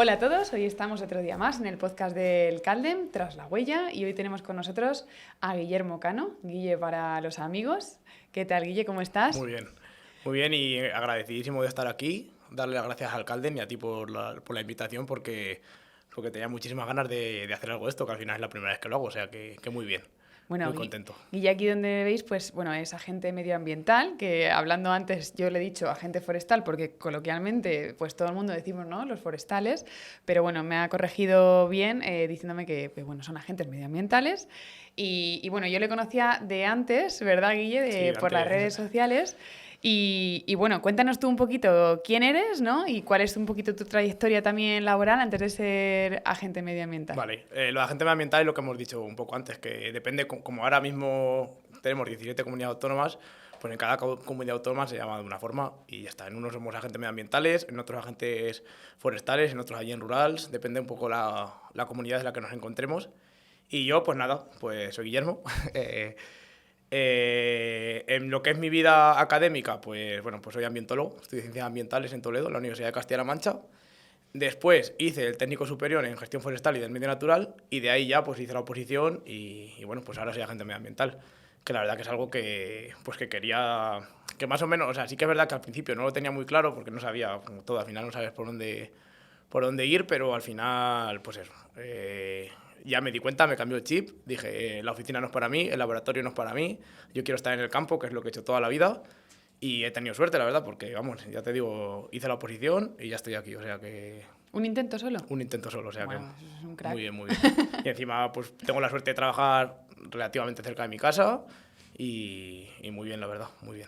Hola a todos, hoy estamos otro día más en el podcast del Caldem, Tras la Huella, y hoy tenemos con nosotros a Guillermo Cano, Guille para los amigos. ¿Qué tal, Guille? ¿Cómo estás? Muy bien y agradecidísimo de estar aquí, darle las gracias al Caldem y a ti por la invitación porque tenía muchísimas ganas de hacer algo de esto, que al final es la primera vez que lo hago, o sea que muy bien, Bueno, muy contento. Guille aquí donde veis, pues bueno, es agente medioambiental, que hablando antes yo le he dicho agente forestal porque coloquialmente pues todo el mundo decimos, ¿no? Los forestales, pero bueno, me ha corregido bien diciéndome que, bueno, son agentes medioambientales y bueno, yo le conocía de antes, ¿verdad, Guille? Sí, Por las redes antes. sociales. Y bueno, cuéntanos tú un poquito quién eres, ¿no? Y cuál es un poquito tu trayectoria también laboral antes de ser agente medioambiental. Vale, lo de agente medioambiental es lo que hemos dicho un poco antes, que depende, como ahora mismo tenemos 17 comunidades autónomas, pues en cada comunidad autónoma se llama de una forma y ya está. En unos somos agentes medioambientales, en otros agentes forestales, en otros allí en rurales, depende un poco la comunidad en la que nos encontremos. Y yo, pues nada, pues soy Guillermo. En lo que es mi vida académica, pues bueno, pues soy ambientólogo, estudio ciencias ambientales en Toledo, en la Universidad de Castilla-La Mancha. Después hice el técnico superior en gestión forestal y del medio natural y de ahí ya pues hice la oposición y bueno, pues ahora soy agente medioambiental, que la verdad que es algo que pues que quería, que más o menos, o sea, sí que es verdad que al principio no lo tenía muy claro porque no sabía, como todo, al final no sabes por dónde ir, pero al final, pues eso, ya me di cuenta, me cambió el chip, dije, la oficina no es para mí, el laboratorio no es para mí, yo quiero estar en el campo, que es lo que he hecho toda la vida, y he tenido suerte, la verdad, porque, vamos, ya te digo, hice la oposición y ya estoy aquí, o sea que ¿Un intento solo? un intento solo, o sea que Bueno, eso es un muy crack. bien, muy bien. Y encima, pues tengo la suerte de trabajar relativamente cerca de mi casa y muy bien, la verdad, muy bien.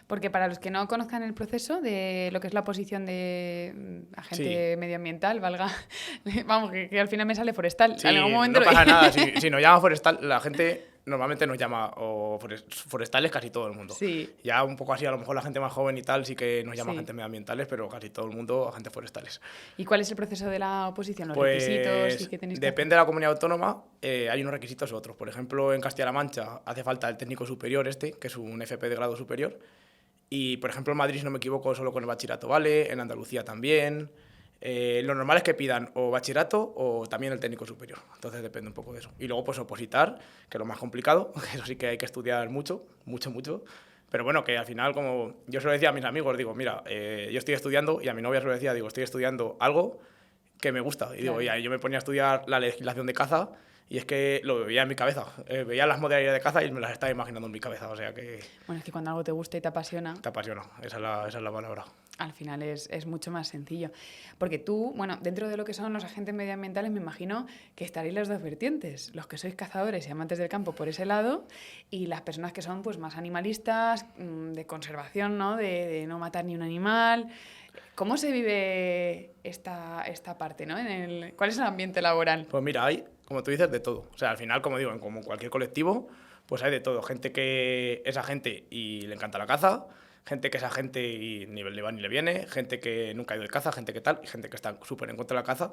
Porque para los que no conozcan el proceso de lo que es la posición de Sí, agente medioambiental, valga, vamos, que al final me sale forestal. En algún sí, momento no pasa nada. Si nos llama forestal, la gente normalmente nos llama o forestales casi todo el mundo. Sí, Ya un poco así, a lo mejor la gente más joven y tal sí que nos llama sí. agentes medioambientales, pero casi todo el mundo agentes forestales. ¿Y cuál es el proceso de la oposición? ¿Los requisitos y Pues qué tenéis que depende hacer? de la comunidad autónoma, hay unos requisitos u otros. Por ejemplo, en Castilla-La Mancha hace falta el técnico superior que es un FP de grado superior. Y, por ejemplo, en Madrid, si no me equivoco, solo con el bachillerato vale, en Andalucía también. Lo normal es que pidan o bachillerato o también el técnico superior. Entonces depende un poco de eso. Y luego, pues opositar, que es lo más complicado, que eso sí que hay que estudiar mucho, mucho, mucho. Pero bueno, que al final, como yo se lo decía a mis amigos, digo, mira, yo estoy estudiando, y a mi novia se lo decía, digo, estoy estudiando algo que me gusta. Y digo, Claro. ya, yo me ponía a estudiar la legislación de caza y es que lo veía en mi cabeza. Veía las modalidades de caza y me las estaba imaginando en mi cabeza. O sea que Bueno, es que cuando algo te gusta y te apasiona, te apasiona. Esa es la palabra. al final es mucho más sencillo. Porque tú, bueno, dentro de lo que son los agentes medioambientales, me imagino que estaréis las dos vertientes. Los que sois cazadores y amantes del campo por ese lado, y las personas que son pues más animalistas, de conservación, ¿no? De no matar ni un animal. ¿Cómo se vive esta parte, ¿no? ¿Cuál es el ambiente laboral? Pues mira, hay, como tú dices, de todo. O sea, al final, como digo, en como cualquier colectivo, pues hay de todo. Gente que es agente y le encanta la caza, gente que es agente y ni le va ni le viene, gente que nunca ha ido de caza, gente que tal, y gente que está súper en contra de la caza.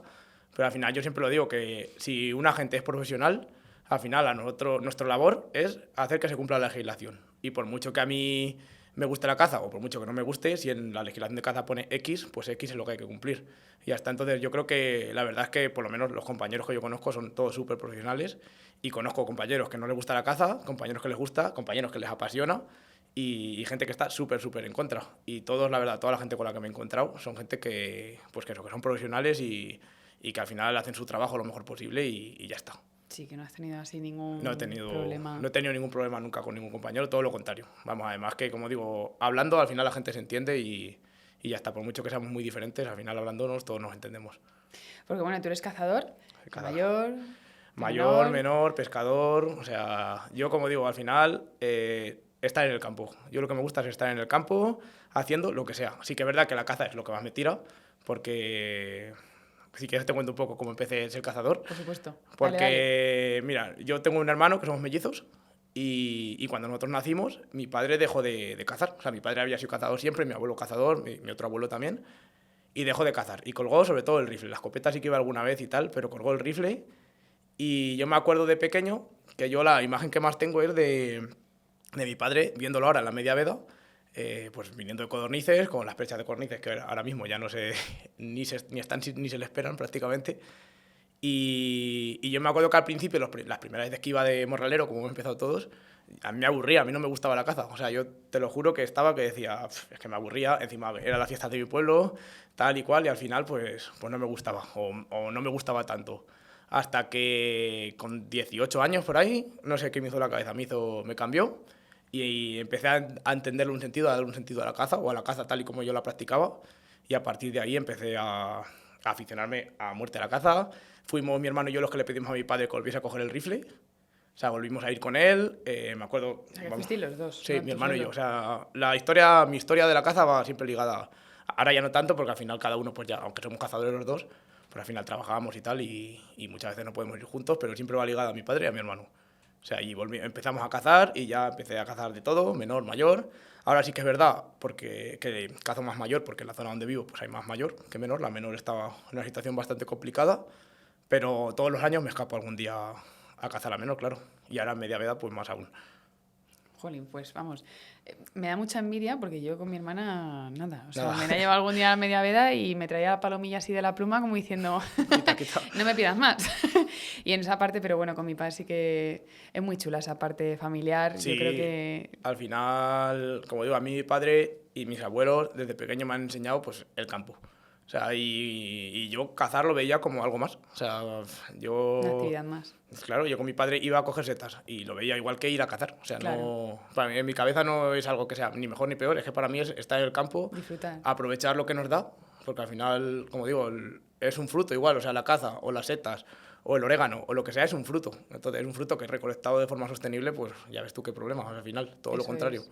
Pero al final yo siempre lo digo que si un agente es profesional, al final a nosotros, nuestra labor es hacer que se cumpla la legislación. Y por mucho que a mí me guste la caza o por mucho que no me guste, si en la legislación de caza pone X, pues X es lo que hay que cumplir. Y hasta entonces yo creo que la verdad es que por lo menos los compañeros que yo conozco son todos súper profesionales y conozco compañeros que no les gusta la caza, compañeros que les gusta, compañeros que les apasiona y gente que está súper, súper en contra. Y todos, la verdad, toda la gente con la que me he encontrado son gente que, pues que son profesionales y que al final hacen su trabajo lo mejor posible y ya está. Sí, que no has tenido así ningún problema. No he tenido ningún problema nunca con ningún compañero, todo lo contrario. Vamos, además que, como digo, hablando al final la gente se entiende y ya está. Por mucho que seamos muy diferentes, al final hablándonos todos nos entendemos. Porque bueno, tú eres cazador, Cada mayor, mayor, menor. menor, pescador, o sea, yo como digo, al final estar en el campo. Yo lo que me gusta es estar en el campo haciendo lo que sea. Sí que es verdad que la caza es lo que más me tira, porque si quieres te cuento un poco cómo empecé a ser cazador. Por supuesto. Dale, dale. Porque, mira, yo tengo un hermano que somos mellizos y cuando nosotros nacimos, mi padre dejó de cazar. O sea, mi padre había sido cazador siempre, mi abuelo cazador, mi otro abuelo también, y dejó de cazar. Y colgó sobre todo el rifle. La escopeta sí que iba alguna vez y tal, pero colgó el rifle. Y yo me acuerdo de pequeño que yo la imagen que más tengo es de mi padre, viéndolo ahora en la media veda, pues viniendo de codornices, con las perchas de codornices que ahora mismo ya no sé, ni están ni se le esperan prácticamente. Y yo me acuerdo que al principio, las primeras veces que iba de morralero, como hemos empezado todos, a mí me aburría, a mí no me gustaba la caza. O sea, yo te lo juro que decía, es que me aburría, encima era la fiesta de mi pueblo, tal y cual, y al final pues no me gustaba, o no me gustaba tanto. Hasta que con 18 años por ahí, no sé qué me hizo la cabeza, me cambió, y empecé a entenderle un sentido, a darle un sentido a la caza, o a la caza tal y como yo la practicaba, y a partir de ahí empecé a aficionarme a muerte a la caza. Fuimos mi hermano y yo los que le pedimos a mi padre que volviese a coger el rifle. O sea, volvimos a ir con él, me acuerdo... O sea, que fuisteis los dos. Sí, ¿no? mi Tú hermano y solo. yo. O sea, mi historia de la caza va siempre ligada. Ahora ya no tanto, porque al final cada uno, pues ya, aunque somos cazadores los dos, pues al final trabajábamos y tal, y muchas veces no podemos ir juntos, pero siempre va ligada a mi padre y a mi hermano. O sea, y empezamos a cazar y ya empecé a cazar de todo, menor, mayor. Ahora sí que es verdad, porque que cazo más mayor, porque en la zona donde vivo pues hay más mayor que menor. La menor estaba en una situación bastante complicada, pero todos los años me escapo algún día a cazar a menor, claro. Y ahora en media edad, pues más aún. Jolín, pues vamos, me da mucha envidia porque yo con mi hermana nada. O sea, Nada. me la llevaba algún día a media veda y me traía la palomilla así de la pluma como diciendo, Quita, quita. no me pidas más. Y en esa parte, pero bueno, con mi padre sí que es muy chula esa parte familiar. Yo creo Sí, que... al final, como digo, a mí mi padre y mis abuelos desde pequeño me han enseñado pues el campo. O sea, y yo cazar lo veía como algo más. O sea, Una yo... actividad más. Claro, yo con mi padre iba a coger setas y lo veía igual que ir a cazar. O sea, Claro. no, para mí, en mi cabeza no es algo que sea ni mejor ni peor, es que para mí es estar en el campo, Disfrutar. aprovechar lo que nos da, porque al final, como digo, es un fruto igual, o sea, la caza o las setas o el orégano o lo que sea es un fruto. Entonces, es un fruto que recolectado de forma sostenible, pues ya ves tú qué problema, al final, todo lo Eso contrario. es.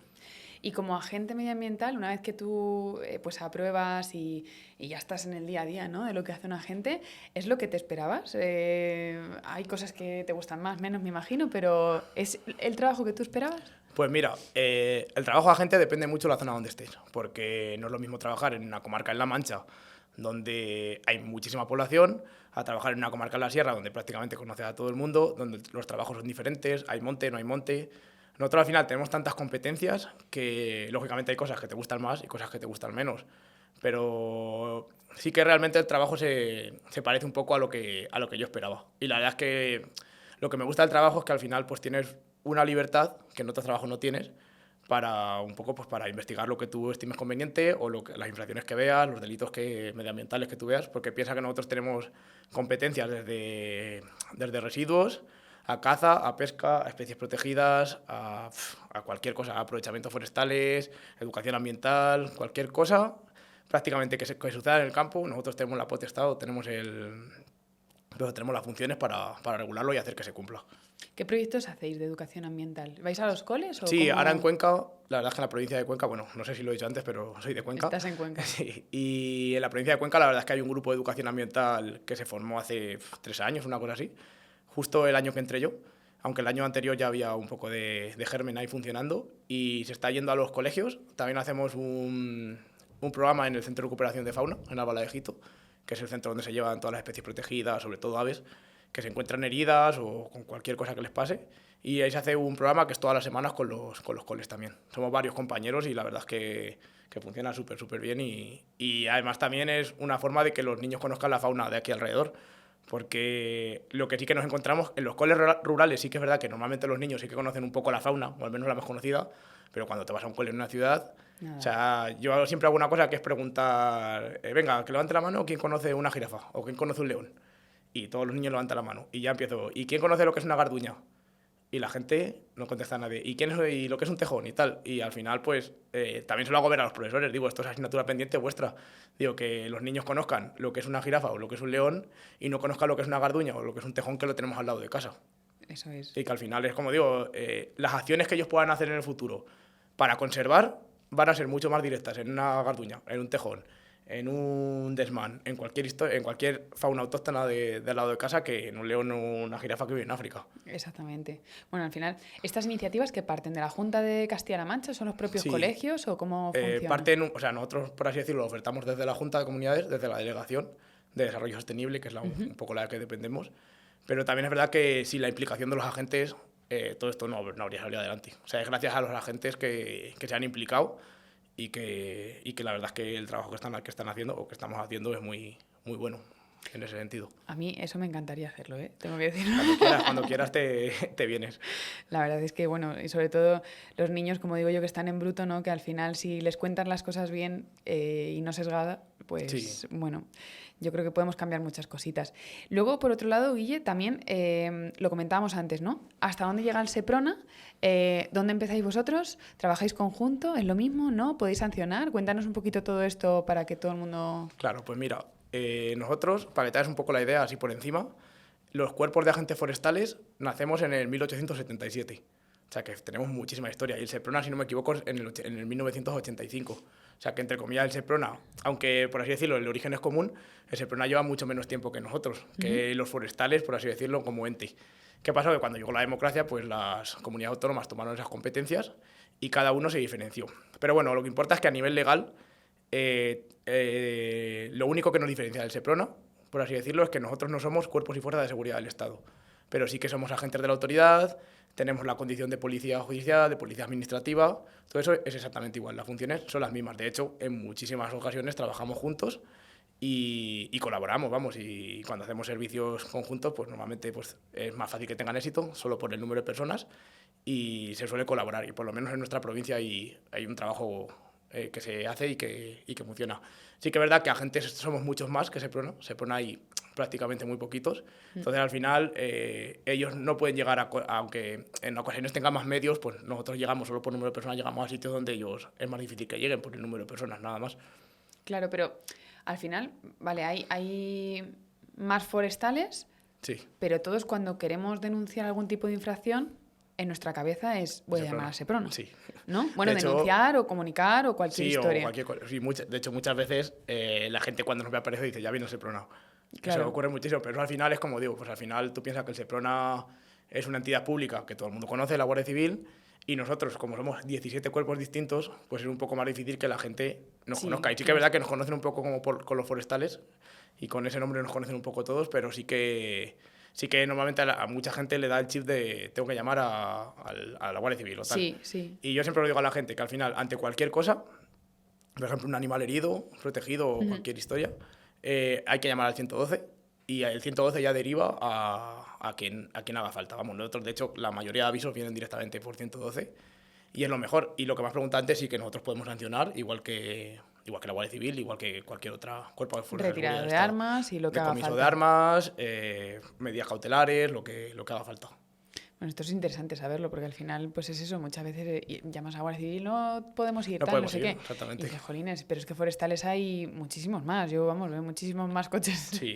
Y como agente medioambiental, una vez que tú pues apruebas y ya estás en el día a día, ¿no? De lo que hace un agente, ¿es lo que te esperabas? Hay cosas que te gustan más, menos, me imagino, pero ¿es el trabajo que tú esperabas? Pues mira, el trabajo de agente depende mucho de la zona donde estés, porque no es lo mismo trabajar en una comarca en La Mancha, donde hay muchísima población, a trabajar en una comarca en la Sierra, donde prácticamente conoces a todo el mundo, donde los trabajos son diferentes, hay monte, no hay monte. Nosotros al final tenemos tantas competencias que lógicamente hay cosas que te gustan más y cosas que te gustan menos, pero sí que realmente el trabajo se parece un poco a lo que yo esperaba. Y la verdad es que lo que me gusta del trabajo es que al final pues tienes una libertad que en otros trabajos no tienes para un poco pues para investigar lo que tú estimes conveniente o las infracciones que veas, los delitos medioambientales que tú veas, porque piensa que nosotros tenemos competencias desde residuos a caza, a pesca, a especies protegidas, a cualquier cosa, a aprovechamientos forestales, educación ambiental, cualquier cosa prácticamente que suceda en el campo, nosotros tenemos la potestad o tenemos tenemos las funciones para regularlo y hacer que se cumpla. ¿Qué proyectos hacéis de educación ambiental? ¿Vais a los coles o Sí, cómo? ahora en Cuenca, la verdad es que en la provincia de Cuenca, bueno, no sé si lo he dicho antes, pero soy de Cuenca. Estás en Cuenca. Sí, y en la provincia de Cuenca la verdad es que hay un grupo de educación ambiental que se formó hace 3 años, una cosa así, justo el año que entré yo, aunque el año anterior ya había un poco de germen ahí funcionando, y se está yendo a los colegios. También hacemos un programa en el Centro de Recuperación de Fauna, en Albalejito, que es el centro donde se llevan todas las especies protegidas, sobre todo aves, que se encuentran heridas o con cualquier cosa que les pase. Y ahí se hace un programa que es todas las semanas con los coles también. Somos varios compañeros y la verdad es que funciona súper bien. Y además también es una forma de que los niños conozcan la fauna de aquí alrededor. Porque lo que sí que nos encontramos en los coles rurales, sí que es verdad que normalmente los niños sí que conocen un poco la fauna, o al menos la más conocida, pero cuando te vas a un cole en una ciudad, Nada. o sea, yo siempre hago una cosa que es preguntar, venga, que levante la mano quién conoce una jirafa o quién conoce un león. Y todos los niños levantan la mano. Y ya empiezo, ¿y quién conoce lo que es una garduña? Y la gente no contesta a nadie. ¿Y lo que es un tejón y tal? Y al final, pues, también se lo hago ver a los profesores. Digo, esto es asignatura pendiente vuestra. Digo, que los niños conozcan lo que es una jirafa o lo que es un león y no conozcan lo que es una garduña o lo que es un tejón que lo tenemos al lado de casa. Eso es. Y que al final es como digo, las acciones que ellos puedan hacer en el futuro para conservar van a ser mucho más directas en una garduña, en un tejón, en un desmán, en cualquier fauna autóctona del lado de casa que en un león o una jirafa que vive en África. Exactamente. Bueno, al final, ¿estas iniciativas que parten de la Junta de Castilla-La Mancha son los propios Sí. colegios o cómo funciona? O sea, nosotros, por así decirlo, lo ofertamos desde la Junta de Comunidades, desde la Delegación de Desarrollo Sostenible, que es un poco la que dependemos. Pero también es verdad que sin la implicación de los agentes, todo esto no habría salido adelante. O sea, es gracias a los agentes que se han implicado y que la verdad es que el trabajo que están haciendo o que estamos haciendo es muy, muy bueno en ese sentido. A mí eso me encantaría hacerlo, ¿eh? Tengo que decir. Cuando quieras te vienes. La verdad es que, bueno, y sobre todo los niños, como digo yo, que están en bruto, ¿no? Que al final si les cuentan las cosas bien y no sesgada, pues Sí. bueno, yo creo que podemos cambiar muchas cositas. Luego, por otro lado, Guille, también lo comentábamos antes, ¿no? ¿Hasta dónde llega el Seprona? ¿Dónde empezáis vosotros? ¿Trabajáis conjunto? ¿Es lo mismo? ¿No? ¿Podéis sancionar? Cuéntanos un poquito todo esto para que todo el mundo... Claro, pues mira, nosotros, para que te hagas un poco la idea así por encima, los cuerpos de agentes forestales nacemos en el 1877. O sea que tenemos muchísima historia. Y el Seprona, si no me equivoco, en el 1985. O sea que, entre comillas, el Seprona, aunque por así decirlo, el origen es común, el Seprona lleva mucho menos tiempo que nosotros, que los forestales, por así decirlo, como ente. ¿Qué pasó? Que cuando llegó la democracia, pues las comunidades autónomas tomaron esas competencias y cada uno se diferenció. Pero bueno, lo que importa es que a nivel legal, lo único que nos diferencia del Seprona, por así decirlo, es que nosotros no somos cuerpos y fuerzas de seguridad del Estado, pero sí que somos agentes de la autoridad, tenemos la condición de policía judicial, de policía administrativa, todo eso es exactamente igual, las funciones son las mismas. De hecho, en muchísimas ocasiones trabajamos juntos y colaboramos, vamos, y cuando hacemos servicios conjuntos, pues normalmente pues, es más fácil que tengan éxito, solo por el número de personas, y se suele colaborar, y por lo menos en nuestra provincia hay un trabajo que se hace y que funciona. Sí que es verdad que agentes somos muchos más que Seprona hay prácticamente muy poquitos, entonces al final ellos no pueden llegar, aunque en ocasiones tengan más medios, pues nosotros llegamos solo por número de personas, llegamos a sitios donde ellos es más difícil que lleguen por el número de personas, nada más. Claro, pero al final, vale, hay más forestales, Sí. pero todos cuando queremos denunciar algún tipo de infracción, en nuestra cabeza es, voy a llamar a Seprona, Sí. ¿no? Bueno, De hecho, denunciar o comunicar o cualquier sí, historia. o cualquier cosa. Sí, de hecho, muchas veces la gente cuando nos ve aparecer dice, ya viene el Seprona. Claro. Eso ocurre muchísimo, pero eso al final es como digo, pues al final tú piensas que el Seprona es una entidad pública que todo el mundo conoce, la Guardia Civil, y nosotros, como somos 17 cuerpos distintos, pues es un poco más difícil que la gente nos conozca. Y sí que es verdad que nos conocen un poco como con los forestales, y con ese nombre nos conocen un poco todos, pero sí que normalmente a mucha gente le da el chip de tengo que llamar a la Guardia Civil o tal. Sí, sí. Y yo siempre lo digo a la gente que al final, ante cualquier cosa, por ejemplo, un animal herido, protegido o cualquier historia, hay que llamar al 112 y el 112 ya deriva a quien haga falta. Vamos, nosotros, de hecho, la mayoría de avisos vienen directamente por 112 y es lo mejor. Y lo que más pregunta antes sí que nosotros podemos sancionar, igual que la Guardia Civil, igual que cualquier otro cuerpo de fuerza de seguridad Retirada del de Estado. armas y lo que haga Decomiso falta. de armas, medidas cautelares, lo que haga falta. Bueno, esto es interesante saberlo porque al final, pues es eso, muchas veces llamas a Guardia Civil, no podemos ir, No tal, podemos no sé ir, qué. exactamente. Y dices, jolines, pero es que forestales hay muchísimos más. Yo, vamos, veo muchísimos más coches Sí.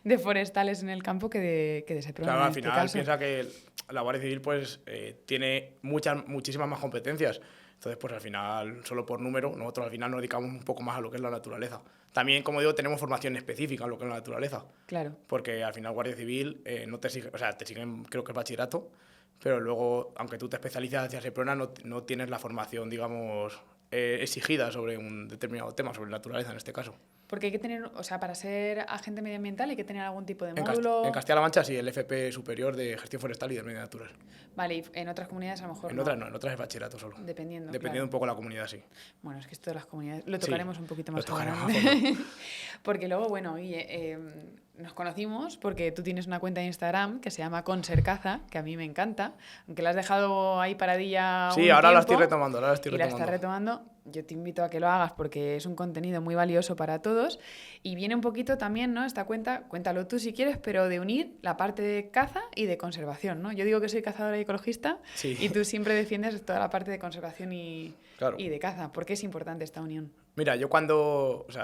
de forestales en el campo que de Seprona Claro, en al este final caso. piensa que la Guardia Civil pues tiene muchísimas más competencias. Entonces, pues al final, solo por número, nosotros al final nos dedicamos un poco más a lo que es la naturaleza. También, como digo, tenemos formación específica en lo que es la naturaleza. Claro. Porque al final Guardia Civil no te sigue, o sea, te siguen, creo que es bachillerato, pero luego, aunque tú te especializas hacia Seprona, no tienes la formación, digamos, exigida sobre un determinado tema, sobre naturaleza en este caso. Porque hay que tener, o sea, para ser agente medioambiental hay que tener algún tipo de En módulo. Castilla-La Mancha sí, el FP superior de gestión forestal y del medio natural. Vale, y en otras comunidades a lo mejor En no. otras no, en otras es bachillerato solo. Dependiendo. Dependiendo un Claro. poco de la comunidad, sí. Bueno, es que esto de las comunidades lo tocaremos un poquito lo más tocaremos adelante. Porque luego, bueno, Guille, nos conocimos porque tú tienes una cuenta de Instagram que se llama Consercaza, que a mí me encanta, aunque la has dejado ahí paradilla Sí, un ahora la tiempo estoy retomando, ahora la estoy y la retomando. estás retomando. Yo te invito a que lo hagas porque es un contenido muy valioso para todos y viene un poquito también, ¿no? Esta cuenta, cuéntalo tú si quieres, pero de unir la parte de caza y de conservación, ¿no? Yo digo que soy cazadora y ecologista Sí. y tú siempre defiendes toda la parte de conservación Claro. y de caza. ¿Por qué es importante esta unión? Mira, yo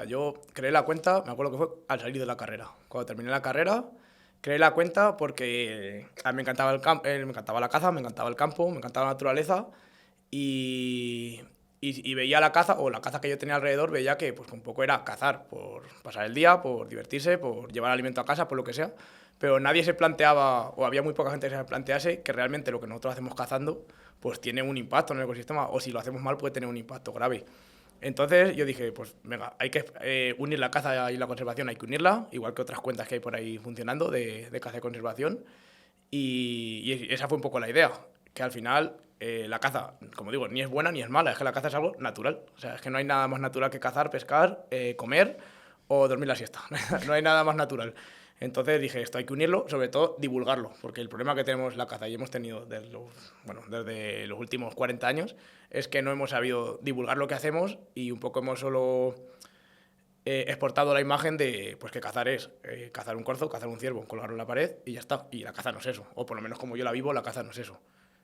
yo creé la cuenta, me acuerdo que fue al salir de la carrera. Cuando terminé la carrera, creé la cuenta porque a mí me encantaba me encantaba la caza, me encantaba el campo, me encantaba la naturaleza y veía la caza, o la caza que yo tenía alrededor, veía que pues un poco era cazar por pasar el día, por divertirse, por llevar alimento a casa, por lo que sea, pero nadie se planteaba, o había muy poca gente que se plantease que realmente lo que nosotros hacemos cazando pues tiene un impacto en el ecosistema, o si lo hacemos mal puede tener un impacto grave. Entonces yo dije, pues venga, hay que unir la caza y la conservación, hay que unirla, igual que otras cuentas que hay por ahí funcionando de caza y conservación, y esa fue un poco la idea, que al final la caza, como digo, ni es buena ni es mala, es que la caza es algo natural. O sea, es que no hay nada más natural que cazar, pescar, comer o dormir la siesta. No hay nada más natural. Entonces dije, esto hay que unirlo, sobre todo divulgarlo, porque el problema que tenemos en la caza y hemos tenido desde los últimos 40 años es que no hemos sabido divulgar lo que hacemos y un poco hemos solo exportado la imagen de pues que cazar es cazar un corzo, cazar un ciervo, colgarlo en la pared y ya está. Y la caza no es eso, o por lo menos como yo la vivo, la caza no es eso.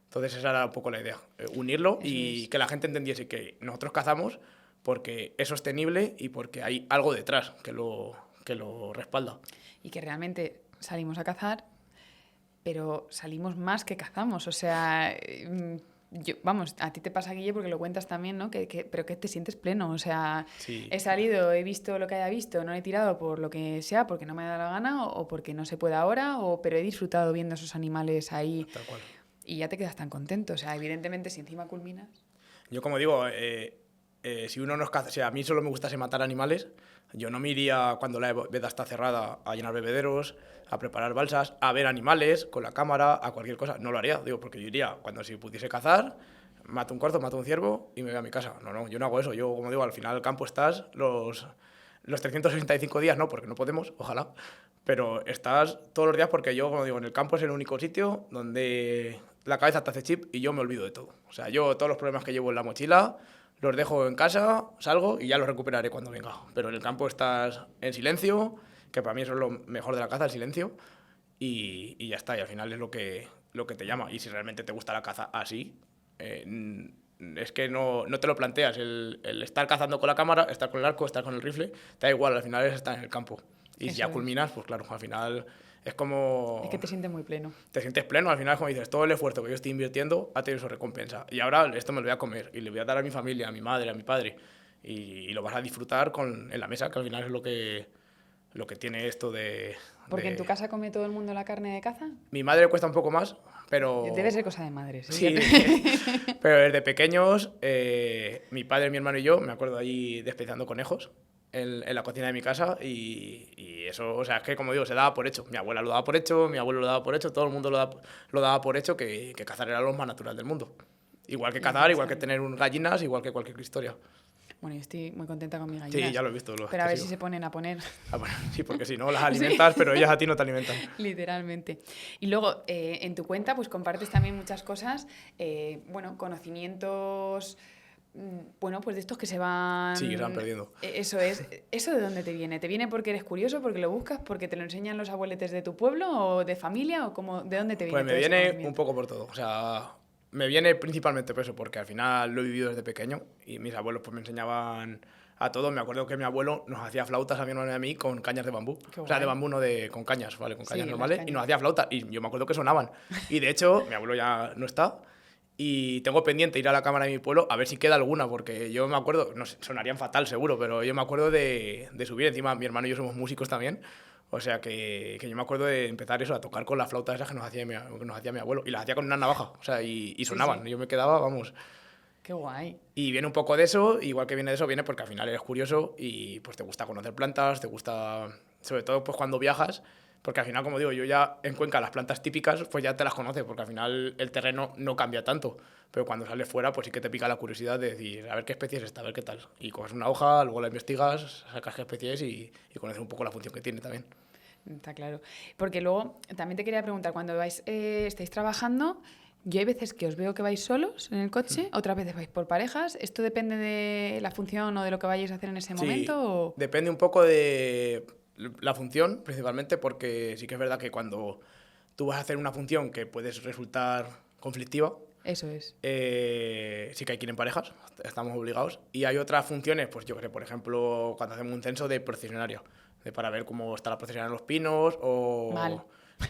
Entonces esa era un poco la idea, unirlo Eso y es. que la gente entendiese que nosotros cazamos porque es sostenible y porque hay algo detrás que lo respalda. Y que realmente salimos a cazar, pero salimos más que cazamos. O sea, vamos, a ti te pasa, Guille, porque lo cuentas también, ¿no? Pero que te sientes pleno. O sea, Sí, he salido, he visto lo que haya visto, no he tirado por lo que sea, porque no me da la gana o porque no se puede ahora, pero he disfrutado viendo esos animales ahí tal cual. y ya te quedas tan contento. O sea, evidentemente, si encima culminas. Yo como digo, si uno nos caza, si a mí solo me gustase matar animales, yo no me iría cuando la veda está cerrada a llenar bebederos, a preparar balsas, a ver animales con la cámara, a cualquier cosa. No lo haría, digo, porque yo iría cuando si pudiese cazar, mato un corzo, mato un ciervo y me voy a mi casa. No, yo no hago eso. Yo, como digo, al final del campo estás los 365 días, no, porque no podemos, ojalá, pero estás todos los días porque yo, como digo, en el campo es el único sitio donde la cabeza te hace chip y yo me olvido de todo. O sea, yo todos los problemas que llevo en la mochila los dejo en casa, salgo y ya los recuperaré cuando venga. Pero en el campo estás en silencio, que para mí eso es lo mejor de la caza, el silencio, y ya está. Y al final es lo que te llama. Y si realmente te gusta la caza así, es que no te lo planteas. El estar cazando con la cámara, estar con el arco, estar con el rifle, te da igual, al final es estar en el campo. Y si Eso ya es. culminas, pues claro, al final es como... Es que te sientes muy pleno. Te sientes pleno, al final, como dices, todo el esfuerzo que yo estoy invirtiendo ha tenido su recompensa. Y ahora esto me lo voy a comer y le voy a dar a mi familia, a mi madre, a mi padre. Y lo vas a disfrutar en la mesa, que al final es lo que tiene esto Porque en tu casa come todo el mundo la carne de caza. Mi madre le cuesta un poco más, pero... Debe ser cosa de madres. ¿Eh? Sí, pero desde pequeños, mi padre, mi hermano y yo, me acuerdo allí despedazando conejos en la cocina de mi casa y eso, o sea, es que como digo, se daba por hecho. Mi abuela lo daba por hecho, mi abuelo lo daba por hecho, todo el mundo lo daba por hecho que cazar era lo más natural del mundo. Igual que Y cazar, aquí igual que está. tener gallinas, igual que cualquier historia. Bueno, yo estoy muy contenta con mis gallinas. Sí, ya lo he visto. Pero a ver si se ponen a poner. Ah, bueno, sí, porque si no las alimentas, pero ellas a ti no te alimentan. Literalmente. Y luego, en tu cuenta, pues compartes también muchas cosas, conocimientos, bueno, pues de estos que se van... Sí, que se van perdiendo. Eso es. ¿Eso de dónde te viene? ¿Te viene porque eres curioso, porque lo buscas, porque te lo enseñan los abueletes de tu pueblo o de familia o cómo, de dónde te viene Pues me todo ese viene un conocimiento? poco por todo. O sea, me viene principalmente por eso, porque al final lo he vivido desde pequeño y mis abuelos pues me enseñaban a todo. Me acuerdo que mi abuelo nos hacía flautas a mi hermano y a mí con cañas de bambú. Qué O sea, de guay. bambú, no con cañas, ¿vale? Con Sí, cañas las normales. cañas. Y nos hacía flautas y yo me acuerdo que sonaban. Y de hecho, mi abuelo ya no está. Y tengo pendiente ir a la cámara de mi pueblo a ver si queda alguna, porque yo me acuerdo, no sé, sonarían fatal seguro, pero yo me acuerdo de subir. Encima, mi hermano y yo somos músicos también. O sea que yo me acuerdo de empezar eso, a tocar con las flautas esas que nos hacía mi abuelo. Y las hacía con una navaja, o sea, y Sí, sonaban. sí. Yo me quedaba, vamos. Qué guay. Y viene un poco de eso, igual que viene de eso, viene porque al final eres curioso y pues te gusta conocer plantas, te gusta, sobre todo pues cuando viajas, porque al final, como digo, yo ya en Cuenca las plantas típicas pues ya te las conoces, porque al final el terreno no cambia tanto, pero cuando sales fuera pues sí que te pica la curiosidad de decir, a ver qué especie es esta, a ver qué tal. Y coges una hoja, luego la investigas, sacas qué especie es y conoces un poco la función que tiene también. Está claro. Porque luego también te quería preguntar, cuando estáis trabajando, yo hay veces que os veo que vais solos en el coche, otras veces vais por parejas. ¿Esto depende de la función o de lo que vayáis a hacer en ese momento? O... Depende un poco de la función, principalmente, porque sí que es verdad que cuando tú vas a hacer una función que puede resultar conflictiva, Eso es. sí que hay que ir en parejas, estamos obligados. Y hay otras funciones, pues yo que sé, por ejemplo, cuando hacemos un censo de procesionario, para ver cómo está la procesión en los pinos o... Mal.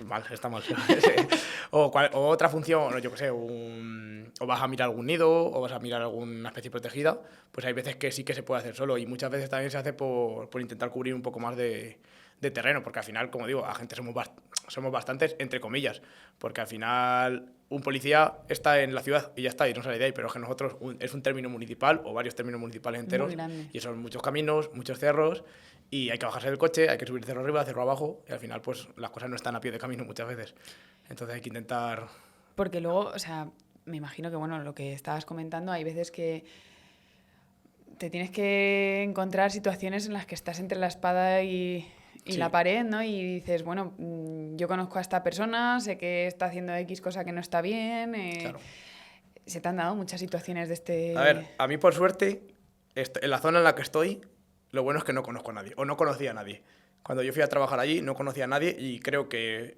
Mal, está mal. Sí. O otra función, o yo que sé, o vas a mirar algún nido o vas a mirar alguna especie protegida, pues hay veces que sí que se puede hacer solo y muchas veces también se hace por intentar cubrir un poco más de terreno, porque al final, como digo, a gente somos bastantes, entre comillas, porque al final un policía está en la ciudad y ya está, y no sale de ahí, pero es que nosotros es un término municipal o varios términos municipales enteros, Muy grande. y son muchos caminos, muchos cerros, y hay que bajarse del coche, hay que subir cerro arriba, cerro abajo, y al final pues las cosas no están a pie de camino muchas veces. Entonces hay que intentar... Porque luego, o sea, me imagino que, bueno, lo que estabas comentando, hay veces que te tienes que encontrar situaciones en las que estás entre la espada y Sí. la pared, ¿no? Y dices, bueno, yo conozco a esta persona, sé que está haciendo X cosa que no está bien. Claro. ¿Se te han dado muchas situaciones de A ver, este...? a mí por suerte, en la zona en la que estoy, lo bueno es que no conozco a nadie, o no conocía a nadie. Cuando yo fui a trabajar allí no conocía a nadie y creo que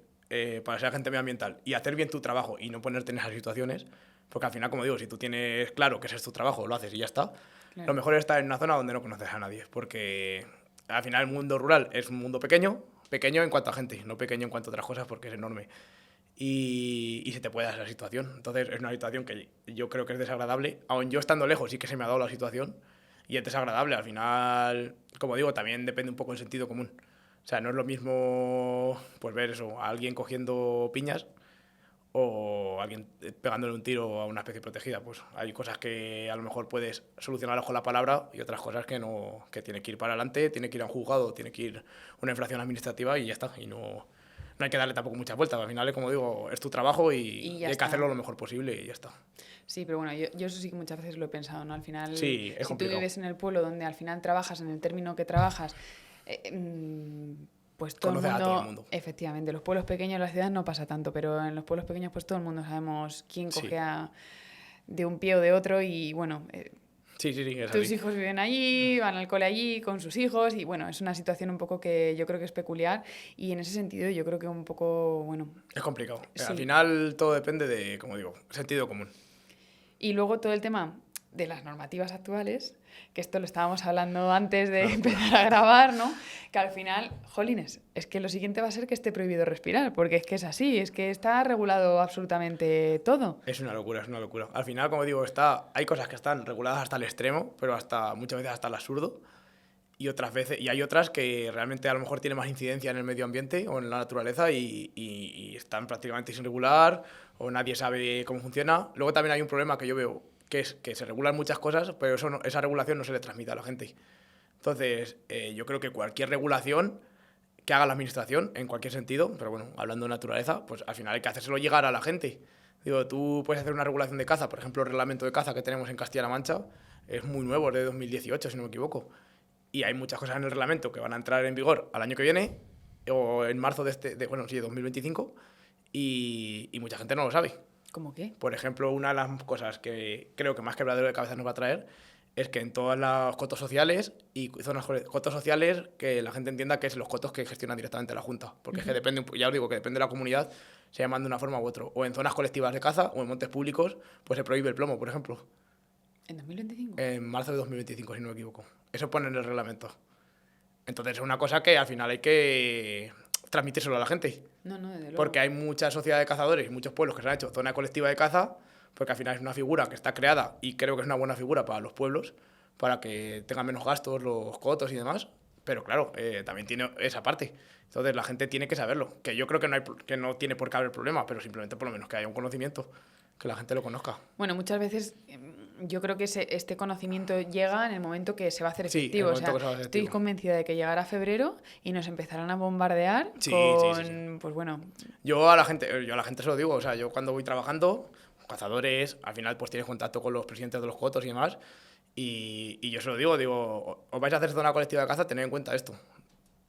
para ser agente medioambiental y hacer bien tu trabajo y no ponerte en esas situaciones, porque al final, como digo, si tú tienes claro que ese es tu trabajo, lo haces y ya está, Claro. lo mejor es estar en una zona donde no conoces a nadie, porque al final el mundo rural es un mundo pequeño, pequeño en cuanto a gente, no pequeño en cuanto a otras cosas porque es enorme. Y se te puede dar esa situación. Entonces es una situación que yo creo que es desagradable. Aun yo estando lejos sí que se me ha dado la situación y es desagradable. Al final, como digo, también depende un poco del sentido común. O sea, no es lo mismo pues ver eso, a alguien cogiendo piñas o alguien pegándole un tiro a una especie protegida. Pues hay cosas que a lo mejor puedes solucionarlas con la palabra y otras cosas que no, que tiene que ir para adelante, tiene que ir a un juzgado, tiene que ir a una infracción administrativa y ya está. Y no hay que darle tampoco muchas vueltas. Al final, como digo, es tu trabajo y hay que hacerlo lo mejor posible y ya está. Sí, pero bueno, yo eso sí que muchas veces lo he pensado, ¿no? Al final, Sí, es si tú complicado. vives en el pueblo donde al final trabajas en el término que trabajas, pues todo Conoces el a mundo, todo el mundo. efectivamente, los pueblos pequeños en las ciudades no pasa tanto, pero en los pueblos pequeños pues todo el mundo sabemos quién Sí. coge de un pie o de otro y bueno, Sí, es tus así. hijos viven allí, van al cole allí con sus hijos y bueno, es una situación un poco que yo creo que es peculiar y en ese sentido yo creo que un poco, bueno, Es complicado. sí. Al final todo depende de, como digo, sentido común. Y luego todo el tema de las normativas actuales, que esto lo estábamos hablando antes de empezar a grabar, ¿no? Que al final, jolines, es que lo siguiente va a ser que esté prohibido respirar, porque es que es así, es que está regulado absolutamente todo. Es una locura, es una locura. Al final, como digo, hay cosas que están reguladas hasta el extremo, pero muchas veces hasta el absurdo. Y hay otras que realmente a lo mejor tienen más incidencia en el medio ambiente o en la naturaleza y están prácticamente sin regular o nadie sabe cómo funciona. Luego también hay un problema que yo veo, que es que se regulan muchas cosas, pero esa regulación no se le transmite a la gente. Entonces, yo creo que cualquier regulación que haga la administración, en cualquier sentido, pero bueno, hablando de naturaleza, pues al final hay que hacérselo llegar a la gente. Digo, tú puedes hacer una regulación de caza, por ejemplo, el reglamento de caza que tenemos en Castilla-La Mancha es muy nuevo, es de 2018, si no me equivoco. Y hay muchas cosas en el reglamento que van a entrar en vigor al año que viene, o en marzo de 2025, y mucha gente no lo sabe. ¿Cómo qué? Por ejemplo, una de las cosas que creo que más quebradero de cabeza nos va a traer es que en todas las cotos sociales y zonas cotos sociales que la gente entienda que es los cotos que gestiona directamente la Junta, porque es que depende, ya os digo, que depende de la comunidad, se llaman de una forma u otra. O en zonas colectivas de caza o en montes públicos, pues se prohíbe el plomo, por ejemplo. ¿En 2025? En marzo de 2025, si no me equivoco. Eso pone en el reglamento. Entonces es una cosa que al final hay que transmitírselo a la gente. No, desde luego. Porque hay muchas sociedades de cazadores y muchos pueblos que se han hecho zona colectiva de caza, porque al final es una figura que está creada y creo que es una buena figura para los pueblos, para que tengan menos gastos los cotos y demás. Pero claro, también tiene esa parte. Entonces la gente tiene que saberlo. Que yo creo que no tiene por qué haber problema, pero simplemente por lo menos que haya un conocimiento, que la gente lo conozca. Bueno, muchas veces yo creo que este conocimiento llega en el momento que se va a hacer efectivo. Sí, en el momento que se va a hacer estoy efectivo. convencida de que llegará febrero y nos empezarán a bombardear Sí, con, sí. pues bueno, Yo a la gente se lo digo, o sea, yo cuando voy trabajando, cazadores, al final pues tienes contacto con los presidentes de los cotos y demás, y yo se lo digo, os vais a hacer zona colectiva de caza, tened en cuenta esto.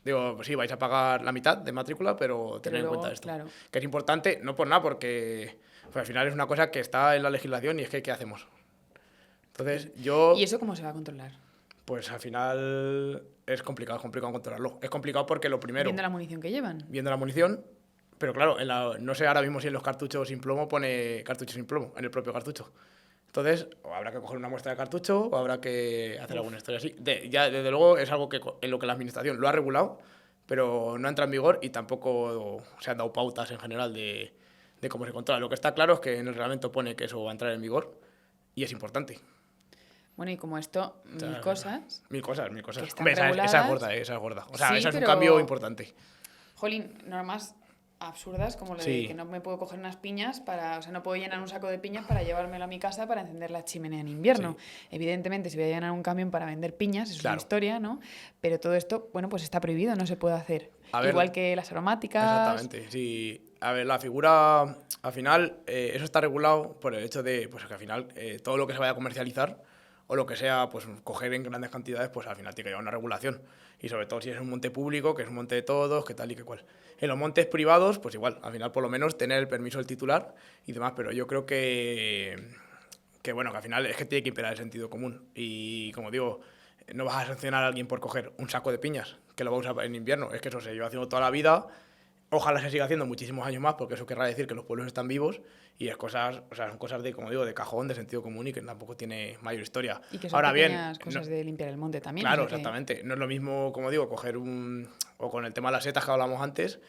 Digo, pues sí, vais a pagar la mitad de matrícula, pero tened en luego, cuenta esto. claro. Que es importante, no por nada, porque pues, al final es una cosa que está en la legislación y es que ¿qué hacemos? Entonces, ¿Y eso cómo se va a controlar? pues al final es complicado controlarlo. Es complicado porque lo primero, Viendo la munición que llevan. viendo la munición, pero claro, no sé ahora mismo si en los cartuchos sin plomo pone cartucho sin plomo, en el propio cartucho. Entonces, o habrá que coger una muestra de cartucho o habrá que hacer alguna historia así. Ya, desde luego, es algo que en lo que la administración lo ha regulado, pero no entra en vigor y tampoco se han dado pautas en general de cómo se controla. Lo que está claro es que en el reglamento pone que eso va a entrar en vigor y es importante. Bueno, y como esto, O sea, mil cosas. Mil cosas. Que están Hombre, esa es reguladas. gorda, esa es gorda. O sea, Sí, esa es un pero- cambio importante. Jolín, nada más absurdas, como lo de Sí. que no me puedo coger unas piñas para, o sea, no puedo llenar un saco de piñas para llevármelo a mi casa para encender la chimenea en invierno. Evidentemente, si voy a llenar un camión para vender piñas, es una Claro. historia, ¿no? Pero todo esto, bueno, pues está prohibido, no se puede hacer. A ver, Igual que las aromáticas. exactamente, sí. A ver, la figura, al final, eso está regulado por el hecho de pues, que al final todo lo que se vaya a comercializar o lo que sea, pues coger en grandes cantidades, pues al final tiene que llevar una regulación. Y sobre todo si es un monte público, que es un monte de todos, que tal y que cual. En los montes privados, pues igual, al final por lo menos tener el permiso del titular y demás, pero yo creo que bueno, que al final es que tiene que imperar el sentido común. Y como digo, no vas a sancionar a alguien por coger un saco de piñas, que lo va a usar en invierno. Es que eso se lleva haciendo toda la vida. Ojalá se siga haciendo muchísimos años más, porque eso querrá decir que los pueblos están vivos y es cosas, o sea, son cosas de, como digo, de cajón, de sentido común y que tampoco tiene mayor historia. Y que son Ahora bien, pequeñas cosas de limpiar el monte también. claro, o sea que- exactamente. No es lo mismo, como digo, coger o con el tema de las setas que hablamos antes,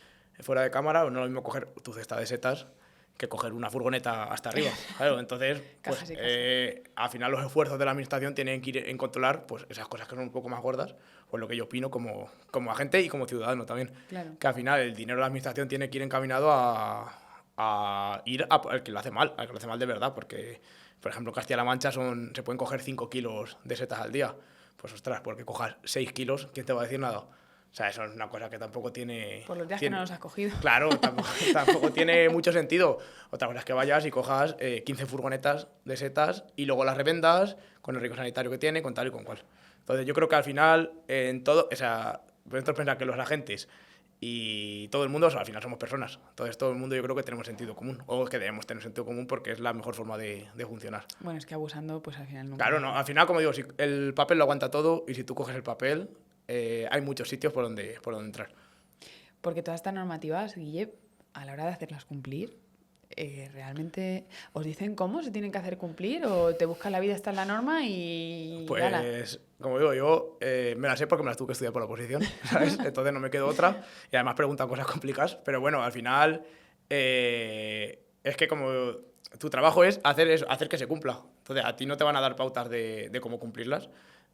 fuera de cámara, o no es lo mismo coger tu cesta de setas que coger una furgoneta hasta arriba. Claro, entonces, pues, Cajas y cajas. al final los esfuerzos de la administración tienen que ir en controlar pues, esas cosas que son un poco más gordas, pues lo que yo opino como agente y como ciudadano también. Claro. Que al final el dinero de la administración tiene que ir encaminado a ir al que lo hace mal, al que lo hace mal de verdad, porque, por ejemplo, en Castilla-La Mancha se pueden coger 5 kilos de setas al día. Pues ostras, porque cojas 6 kilos, ¿quién te va a decir nada? O sea, eso es una cosa que tampoco tiene... Por los días que no los has cogido. Claro, tampoco tiene mucho sentido. Otra cosa es que vayas y cojas 15 furgonetas de setas y luego las revendas con el riesgo sanitario que tiene, con tal y con cual. Entonces yo creo que al final, en todo, o sea, nosotros pensar que los agentes y todo el mundo, o sea, al final somos personas. Entonces todo el mundo yo creo que tenemos sentido común, o que debemos tener sentido común porque es la mejor forma de funcionar. Bueno, es que abusando, pues al final nunca. Claro, no, al final, como digo, si el papel lo aguanta todo y si tú coges el papel, hay muchos sitios por donde entrar. Porque todas estas normativas, Guille, a la hora de hacerlas cumplir, ¿realmente os dicen cómo se tienen que hacer cumplir? ¿O te buscas la vida, está en la norma y Pues, ala? como digo, yo me las sé porque me las tuve que estudiar por la oposición, ¿sabes? Entonces no me quedo otra. Y además preguntan cosas complicadas. Pero bueno, al final es que como tu trabajo es hacer que se cumpla. Entonces a ti no te van a dar pautas de cómo cumplirlas.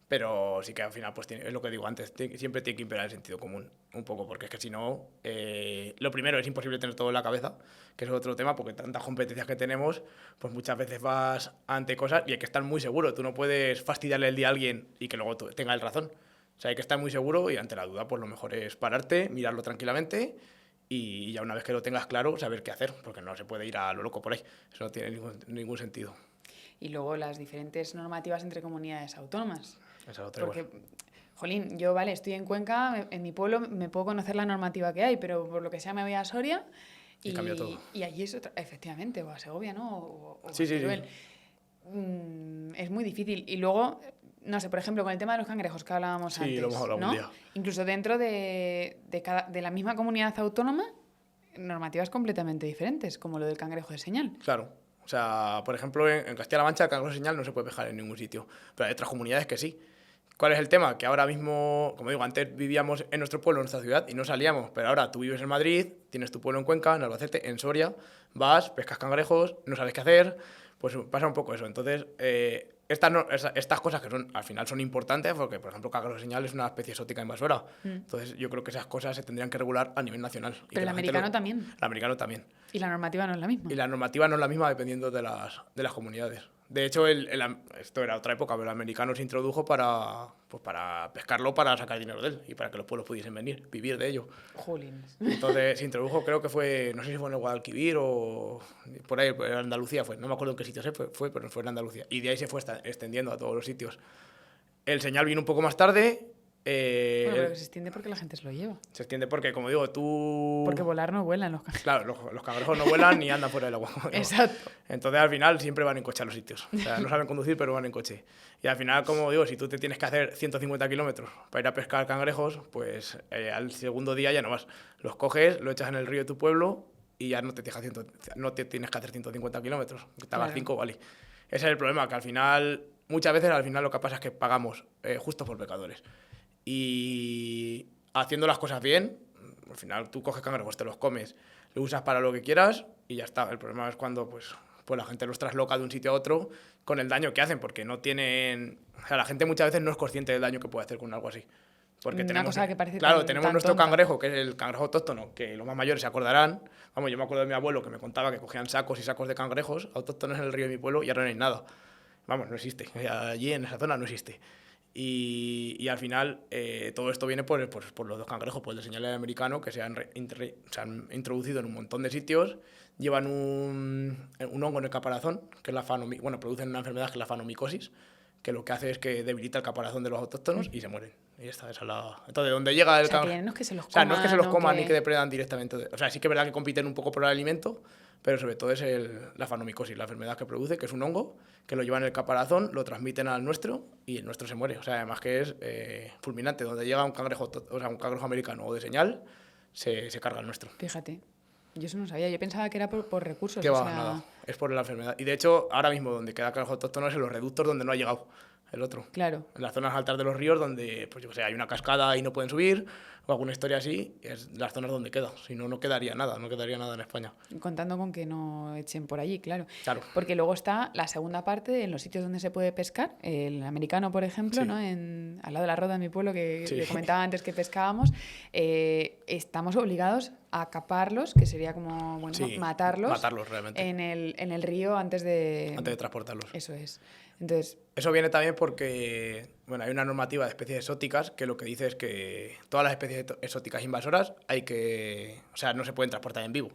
Pero sí que al final, pues es lo que digo antes, siempre tiene que imperar el sentido común, un poco, porque es que si no, lo primero es imposible tener todo en la cabeza, que es otro tema, porque tantas competencias que tenemos, pues muchas veces vas ante cosas y hay que estar muy seguro, tú no puedes fastidiarle el día a alguien y que luego tenga el razón. O sea, hay que estar muy seguro y ante la duda, pues lo mejor es pararte, mirarlo tranquilamente y ya una vez que lo tengas claro, saber qué hacer, porque no se puede ir a lo loco por ahí, eso no tiene ningún sentido. Y luego las diferentes normativas entre comunidades autónomas. Esa es otra Porque, igual. jolín, yo, vale, estoy en Cuenca, en mi pueblo me puedo conocer la normativa que hay, pero por lo que sea me voy a Soria Y cambia todo. y allí es otra, efectivamente, o a Segovia, ¿no? O Sí, a sí, sí. Teruel. Es muy difícil. Y luego, no sé, por ejemplo, con el tema de los cangrejos que hablábamos Sí, antes, lo hemos hablado ¿no? un día. Incluso dentro de la misma comunidad autónoma, normativas completamente diferentes, como lo del cangrejo de señal. Claro. O sea, por ejemplo, en Castilla-La Mancha el cangrejo de señal no se puede pescar en ningún sitio, pero hay otras comunidades que sí. ¿Cuál es el tema? Que ahora mismo, como digo, antes vivíamos en nuestro pueblo, en nuestra ciudad, y no salíamos, pero ahora tú vives en Madrid, tienes tu pueblo en Cuenca, en Albacete, en Soria, vas, pescas cangrejos, no sabes qué hacer, pues pasa un poco eso. Entonces, estas cosas que al final son importantes, porque, por ejemplo, cangrejo de señal es una especie exótica invasora. Entonces, yo creo que esas cosas se tendrían que regular a nivel nacional. Y Pero que el la gente americano también. El americano también. Y la normativa no es la misma. Y la normativa no es la misma dependiendo de las comunidades. De hecho, esto era otra época, pero el americano se introdujo para pescarlo, para sacar dinero de él y para que los pueblos pudiesen vivir de ello. Jolines. Entonces se introdujo, creo que fue, no sé si fue en el Guadalquivir o por ahí, en Andalucía fue, no me acuerdo en qué sitio fue, pero fue en Andalucía. Y de ahí se fue extendiendo a todos los sitios. El señal vino un poco más tarde. Bueno, pero que se extiende porque la gente se lo lleva. Se extiende porque, como digo, tú... Porque volar no vuelan los cangrejos. Claro, los cangrejos no vuelan ni andan fuera del agua. Exacto. Entonces, al final, siempre van en coche a los sitios. O sea, no saben conducir, pero van en coche. Y al final, como digo, si tú te tienes que hacer 150 kilómetros para ir a pescar cangrejos, pues al segundo día ya no vas. Los coges, lo echas en el río de tu pueblo y ya no te tienes que hacer 150 kilómetros. Te hagas Claro. 5, vale. Ese es el problema, que al final, muchas veces, lo que pasa es que pagamos justo por pecadores. Y haciendo las cosas bien, al final tú coges cangrejos, te los comes, lo usas para lo que quieras y ya está. El problema es cuando pues la gente los trasloca de un sitio a otro con el daño que hacen, porque no tienen... O sea, la gente muchas veces no es consciente del daño que puede hacer con algo así. Porque Una cosa que parece claro, tan, tenemos tan nuestro tonta. cangrejo, que es el cangrejo autóctono, que los más mayores se acordarán. Vamos, yo me acuerdo de mi abuelo que me contaba que cogían sacos y sacos de cangrejos autóctonos en el río de mi pueblo y ahora no hay nada. Vamos, no existe. Allí en esa zona no existe. Y al final todo esto viene por los dos cangrejos, por el de señal americano, que se han introducido en un montón de sitios, llevan un hongo en el caparazón, que es la bueno, producen una enfermedad que es la fanomicosis, que lo que hace es que debilita el caparazón de los autóctonos y se mueren. Y ya está, esa es la... Entonces, ¿dónde llega el O sea, cangrejo? que no es que se los O sea, no es que se los coman, coman ni que depredan directamente. O sea, sí que es verdad que compiten un poco por el alimento, pero sobre todo es la fanomicosis, la enfermedad que produce, que es un hongo, que lo llevan en el caparazón, lo transmiten al nuestro y el nuestro se muere. O sea, además que es fulminante. Donde llega un cangrejo, o sea, un cangrejo americano o de señal, se carga el nuestro. Fíjate, yo eso no sabía. Yo pensaba que era por recursos. Que o va, sea... nada. Es por la enfermedad. Y de hecho, ahora mismo donde queda cangrejo autóctono es en los reductos donde no ha llegado el otro. Claro. En las zonas altas de los ríos donde, pues yo qué sé, hay una cascada y no pueden subir, o alguna historia así, es las zonas donde queda. Si no, no quedaría nada en España. Contando con que no echen por allí, claro. Claro. Porque luego está la segunda parte, en los sitios donde se puede pescar. El americano, por ejemplo, Sí. ¿no? Al lado de la Roda de mi pueblo, que Sí. le comentaba antes que pescábamos, estamos obligados a caparlos, que sería como, bueno, Sí, matarlos. matarlos realmente. En el río antes de transportarlos. Eso es. Entonces, Eso viene también porque, bueno, hay una normativa de especies exóticas que lo que dice es que todas las especies exóticas invasoras o sea, no se pueden transportar en vivo.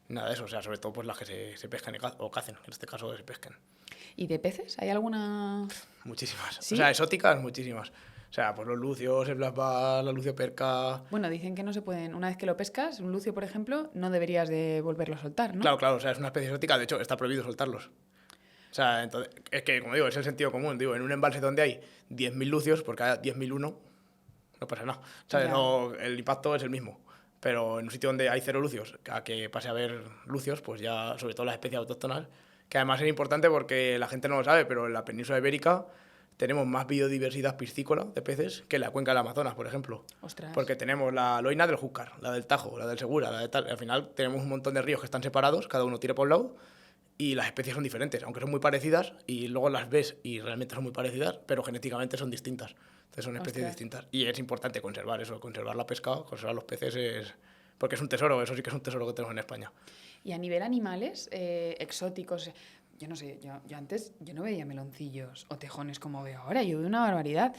Nada de eso, o sea, sobre todo pues las que se pescan o cacen, en este caso se pescan. ¿y de peces? ¿Hay alguna...? Muchísimas. ¿Sí? O sea, exóticas, muchísimas. O sea, pues los lucios, el blasbar, la lucioperca... Bueno, dicen que no se pueden... Una vez que lo pescas, un lucio, por ejemplo, no deberías de volverlo a soltar, ¿no? Claro, claro, o sea, es una especie exótica, de hecho, está prohibido soltarlos. O sea, entonces, es que, como digo, es el sentido común. Digo, en un embalse donde hay 10.000 lucios, porque hay 10.001, no pasa nada. ¿Sabes? Ya. No, el impacto es el mismo. Pero en un sitio donde hay 0 lucios, a que pase a haber lucios, pues ya, sobre todo las especies autóctonas, que además es importante porque la gente no lo sabe, pero en la península ibérica tenemos más biodiversidad piscícola de peces que en la cuenca del Amazonas, por ejemplo. Ostras. Porque tenemos la loina del Júcar, la del Tajo, la del Segura, la de tal. Al final tenemos un montón de ríos que están separados, cada uno tira por un lado, y las especies son diferentes, aunque son muy parecidas, y luego las ves y realmente son muy parecidas, pero genéticamente son distintas. Entonces son especies Ostras. distintas. Y es importante conservar eso, conservar la pesca, conservar los peces, porque es un tesoro, eso sí que es un tesoro que tenemos en España. Y a nivel animales exóticos, yo no sé, yo antes yo no veía meloncillos o tejones como veo ahora, yo veo una barbaridad.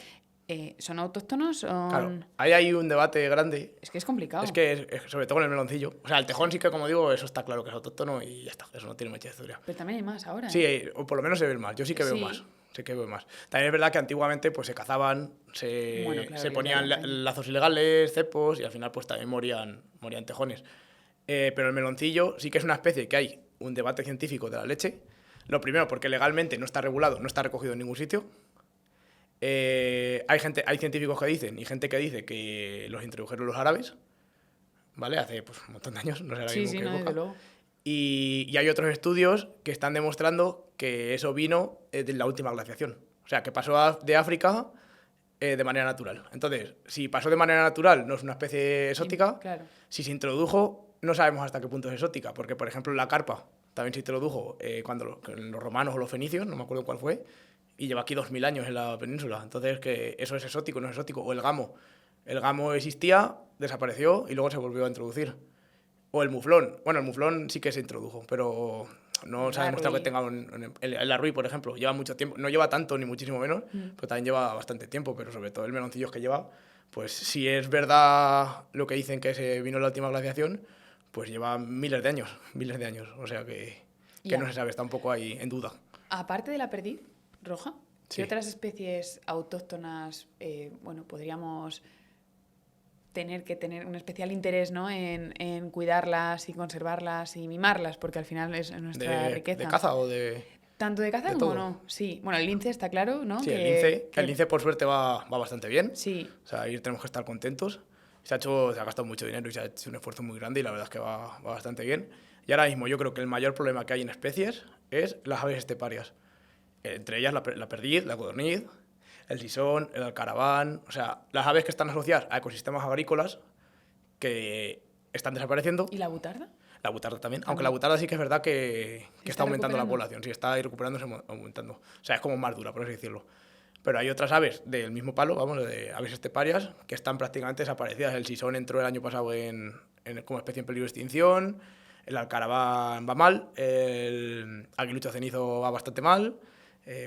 ¿Son autóctonos? Claro, ahí hay un debate grande. Es que es complicado. Es que, sobre todo con el meloncillo. O sea, el tejón sí que, como digo, eso está claro que es autóctono y ya está, eso no tiene mucha historia. Pero también hay más ahora. Sí, o por lo menos se ven más. Yo sí que veo Sí. más. Sí que veo más. También es verdad que antiguamente pues se cazaban, Bueno, claro, se les ponían daban caña. lazos ilegales, cepos y al final pues también morían tejones. Pero el meloncillo sí que es una especie que hay un debate científico de la leche. Lo primero porque legalmente no está regulado, no está recogido en ningún sitio. Hay científicos que dicen y gente que dice que los introdujeron los árabes, ¿vale? Hace pues, un montón de años, no sé ahora Sí, mismo sí, qué no, época. desde luego. Y hay otros estudios que están demostrando que eso vino de la última glaciación. O sea, que pasó de África de manera natural. Entonces, si pasó de manera natural, no es una especie exótica. Claro. Si se introdujo, no sabemos hasta qué punto es exótica. Porque, por ejemplo, la carpa también se introdujo cuando los romanos o los fenicios, no me acuerdo cuál fue, y lleva aquí 2000 años en la península. Entonces, que eso es exótico, no es exótico. O el gamo. El gamo existía, desapareció y luego se volvió a introducir. O el muflón. Bueno, el muflón sí que se introdujo, pero no se ha demostrado que tenga el arruí, por ejemplo. Lleva mucho tiempo. No lleva tanto, ni muchísimo menos, pero también lleva bastante tiempo. Pero sobre todo el meloncillo que lleva, pues si es verdad lo que dicen que se vino en la última glaciación, pues lleva miles de años. O sea que Ya. no se sabe, está un poco ahí en duda. Aparte de la perdiz roja, Sí. ¿qué otras especies autóctonas, bueno, podríamos tener que tener un especial interés, ¿no? en cuidarlas y conservarlas y mimarlas, porque al final es nuestra riqueza. ¿De caza o de...? Tanto de caza de como todo? no. Sí. Bueno, el lince está claro, ¿no? Sí, el lince por suerte va bastante bien. Sí. O sea, ahí tenemos que estar contentos. Se ha gastado mucho dinero y se ha hecho un esfuerzo muy grande y la verdad es que va bastante bien. Y ahora mismo yo creo que el mayor problema que hay en especies es las aves esteparias. Entre ellas la perdiz, la codorniz, el sisón, el alcaraván. O sea, las aves que están asociadas a ecosistemas agrícolas que están desapareciendo. ¿Y la butarda? La butarda también. Aunque la butarda sí que es verdad que está aumentando la recuperando? población. Sí, está ahí recuperándose, aumentando. O sea, es como más dura, por así decirlo. Pero hay otras aves del mismo palo, vamos, de aves esteparias, que están prácticamente desaparecidas. El sisón entró el año pasado como especie en peligro de extinción, el alcaraván va mal, el aguilucho cenizo va bastante mal,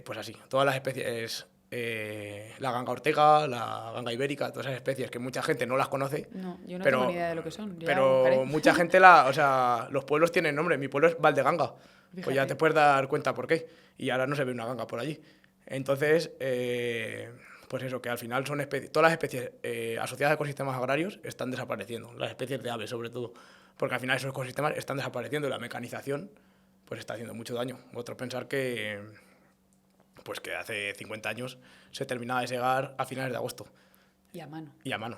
pues así, todas las especies, la ganga ortega, la ganga ibérica, todas esas especies que mucha gente no las conoce. No, yo no pero, tengo ni idea de lo que son. Ya pero buscaré. mucha gente, o sea, los pueblos tienen nombre. Mi pueblo es Valdeganga. Pues ya Fíjate. te puedes dar cuenta por qué. Y ahora no se ve una ganga por allí. Entonces, pues eso, que al final son todas las especies asociadas a ecosistemas agrarios están desapareciendo. Las especies de aves, sobre todo. Porque al final esos ecosistemas están desapareciendo y la mecanización pues está haciendo mucho daño. Otro pensar pues que hace 50 años se terminaba de segar a finales de agosto. Y a mano. Y a mano.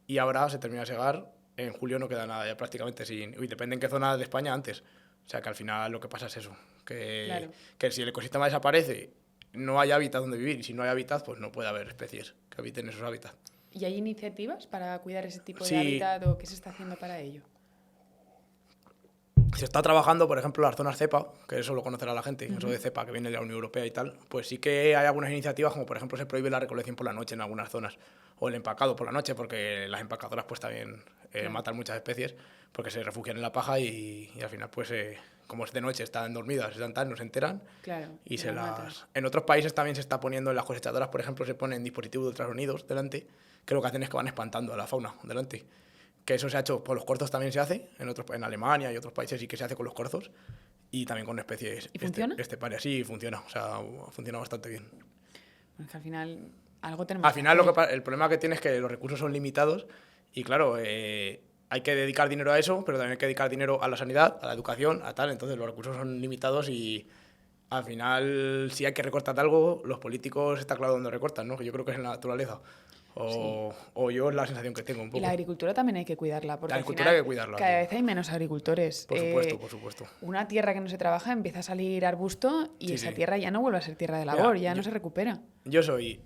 Y ahora se termina de segar, en julio no queda nada ya prácticamente sin... Y depende en qué zona de España antes. O sea que al final lo que pasa es eso, Claro. que si el ecosistema desaparece, no hay hábitat donde vivir, y si no hay hábitat, pues no puede haber especies que habiten esos hábitats. ¿Y hay iniciativas para cuidar ese tipo de Sí. hábitat o qué se está haciendo para ello? Se está trabajando, por ejemplo, las zonas CEPA, que eso lo conocerá la gente, eso de CEPA que viene de la Unión Europea y tal, pues sí que hay algunas iniciativas, como por ejemplo se prohíbe la recolección por la noche en algunas zonas, o el empacado por la noche, porque las empacadoras pues también Claro. matan muchas especies, porque se refugian en la paja y al final pues como es de noche, están dormidas, están tal, no se enteran. Claro. Y lo matan. En otros países también se está poniendo, en las cosechadoras, por ejemplo, se ponen dispositivos de ultrasonidos delante, que lo que hacen es que van espantando a la fauna delante. Que eso se ha hecho por los corzos, también se hace, en Alemania y otros países sí que se hace con los corzos, y también con especies ¿Y funciona? esteparias. Sí, funciona, o sea, funciona bastante bien. Bueno, es que al final algo tenemos Al final hacer. el problema que tiene es que los recursos son limitados y claro, hay que dedicar dinero a eso, pero también hay que dedicar dinero a la sanidad, a la educación, a tal, entonces los recursos son limitados y al final si hay que recortar algo, los políticos está claro dónde recortan, ¿no? Que yo creo que es en la naturaleza. O yo es la sensación que tengo un poco. Y la agricultura también hay que cuidarla, porque La al agricultura final hay que cuidarla, cada tío. vez hay menos agricultores. Por supuesto, por supuesto. Una tierra que no se trabaja empieza a salir arbusto y Sí, esa sí. tierra ya no vuelve a ser tierra de labor, Mira, ya no se recupera. Yo soy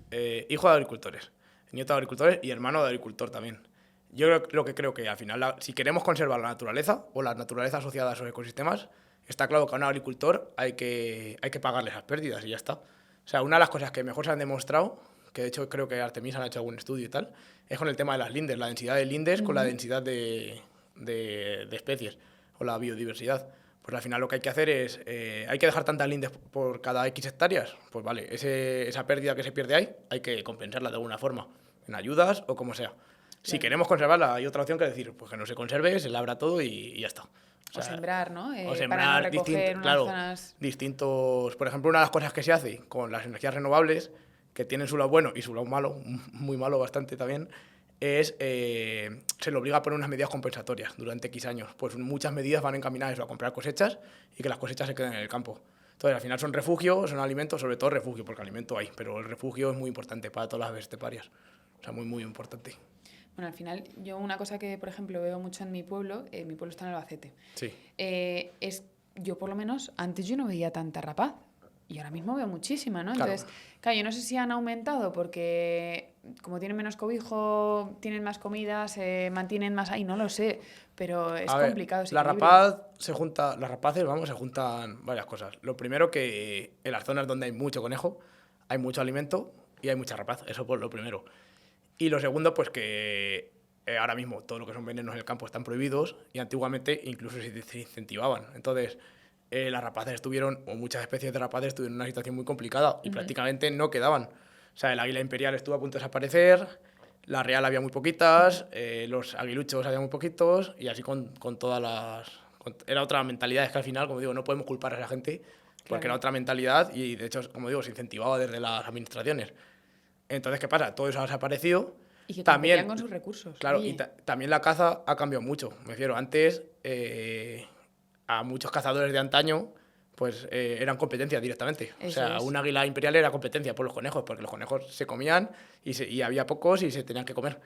hijo de agricultores, nieto de agricultores y hermano de agricultor también. Yo lo que creo que al final, si queremos conservar la naturaleza o la naturaleza asociada a esos ecosistemas, está claro que a un agricultor hay que pagarle esas pérdidas y ya está. O sea, una de las cosas que mejor se han demostrado, que de hecho creo que Artemisa han hecho algún estudio y tal, es con el tema de las lindes, la densidad de lindes con la densidad de especies o la biodiversidad. Pues al final lo que hay que hacer es, hay que dejar tantas lindes por cada X hectáreas, pues vale, esa pérdida que se pierde ahí, hay que compensarla de alguna forma, en ayudas o como sea. Si queremos conservarla, hay otra opción que decir, pues que no se conserve, se labra todo y ya está. O sembrar, ¿no? O sembrar para no recoger unas claro, zonas... distintos... Por ejemplo, una de las cosas que se hace con las energías renovables, que tienen su lado bueno y su lado malo, muy malo bastante también, es se le obliga a poner unas medidas compensatorias durante X años. Pues muchas medidas van encaminadas a eso, a comprar cosechas y que las cosechas se queden en el campo. Entonces, al final son refugios, son alimentos, sobre todo refugio, porque alimento hay, pero el refugio es muy importante para todas las aves esteparias. O sea, muy, muy importante. Bueno, al final, yo una cosa que, por ejemplo, veo mucho en mi pueblo está en Albacete, Sí. yo por lo menos, antes yo no veía tanta rapaz. Y ahora mismo veo muchísima, ¿no? Claro. Entonces, claro, yo no sé si han aumentado porque como tienen menos cobijo, tienen más comida, se mantienen más ahí, no lo sé, pero es A ver, complicado ese las equilibrio. rapaces, vamos, se juntan varias cosas. Lo primero que en las zonas donde hay mucho conejo, hay mucho alimento y hay mucha rapaz, eso por lo primero. Y lo segundo, pues que ahora mismo todo lo que son venenos en el campo están prohibidos y antiguamente incluso se incentivaban. Entonces, las rapaces estuvieron, o muchas especies de rapaces estuvieron en una situación muy complicada y prácticamente no quedaban. O sea, el águila imperial estuvo a punto de desaparecer, la real había muy poquitas, los aguiluchos había muy poquitos y así con todas las... era otra mentalidad, es que al final, como digo, no podemos culpar a esa gente porque Claro. era otra mentalidad y de hecho, como digo, se incentivaba desde las administraciones. Entonces, ¿qué pasa? Todo eso ha desaparecido. Y que También, competían con sus recursos. claro, Oye, también la caza ha cambiado mucho. Me refiero, antes a muchos cazadores de antaño pues eran competencia directamente. O Eso sea, es. un águila imperial era competencia por los conejos, porque los conejos se comían y había pocos y se tenían que comer.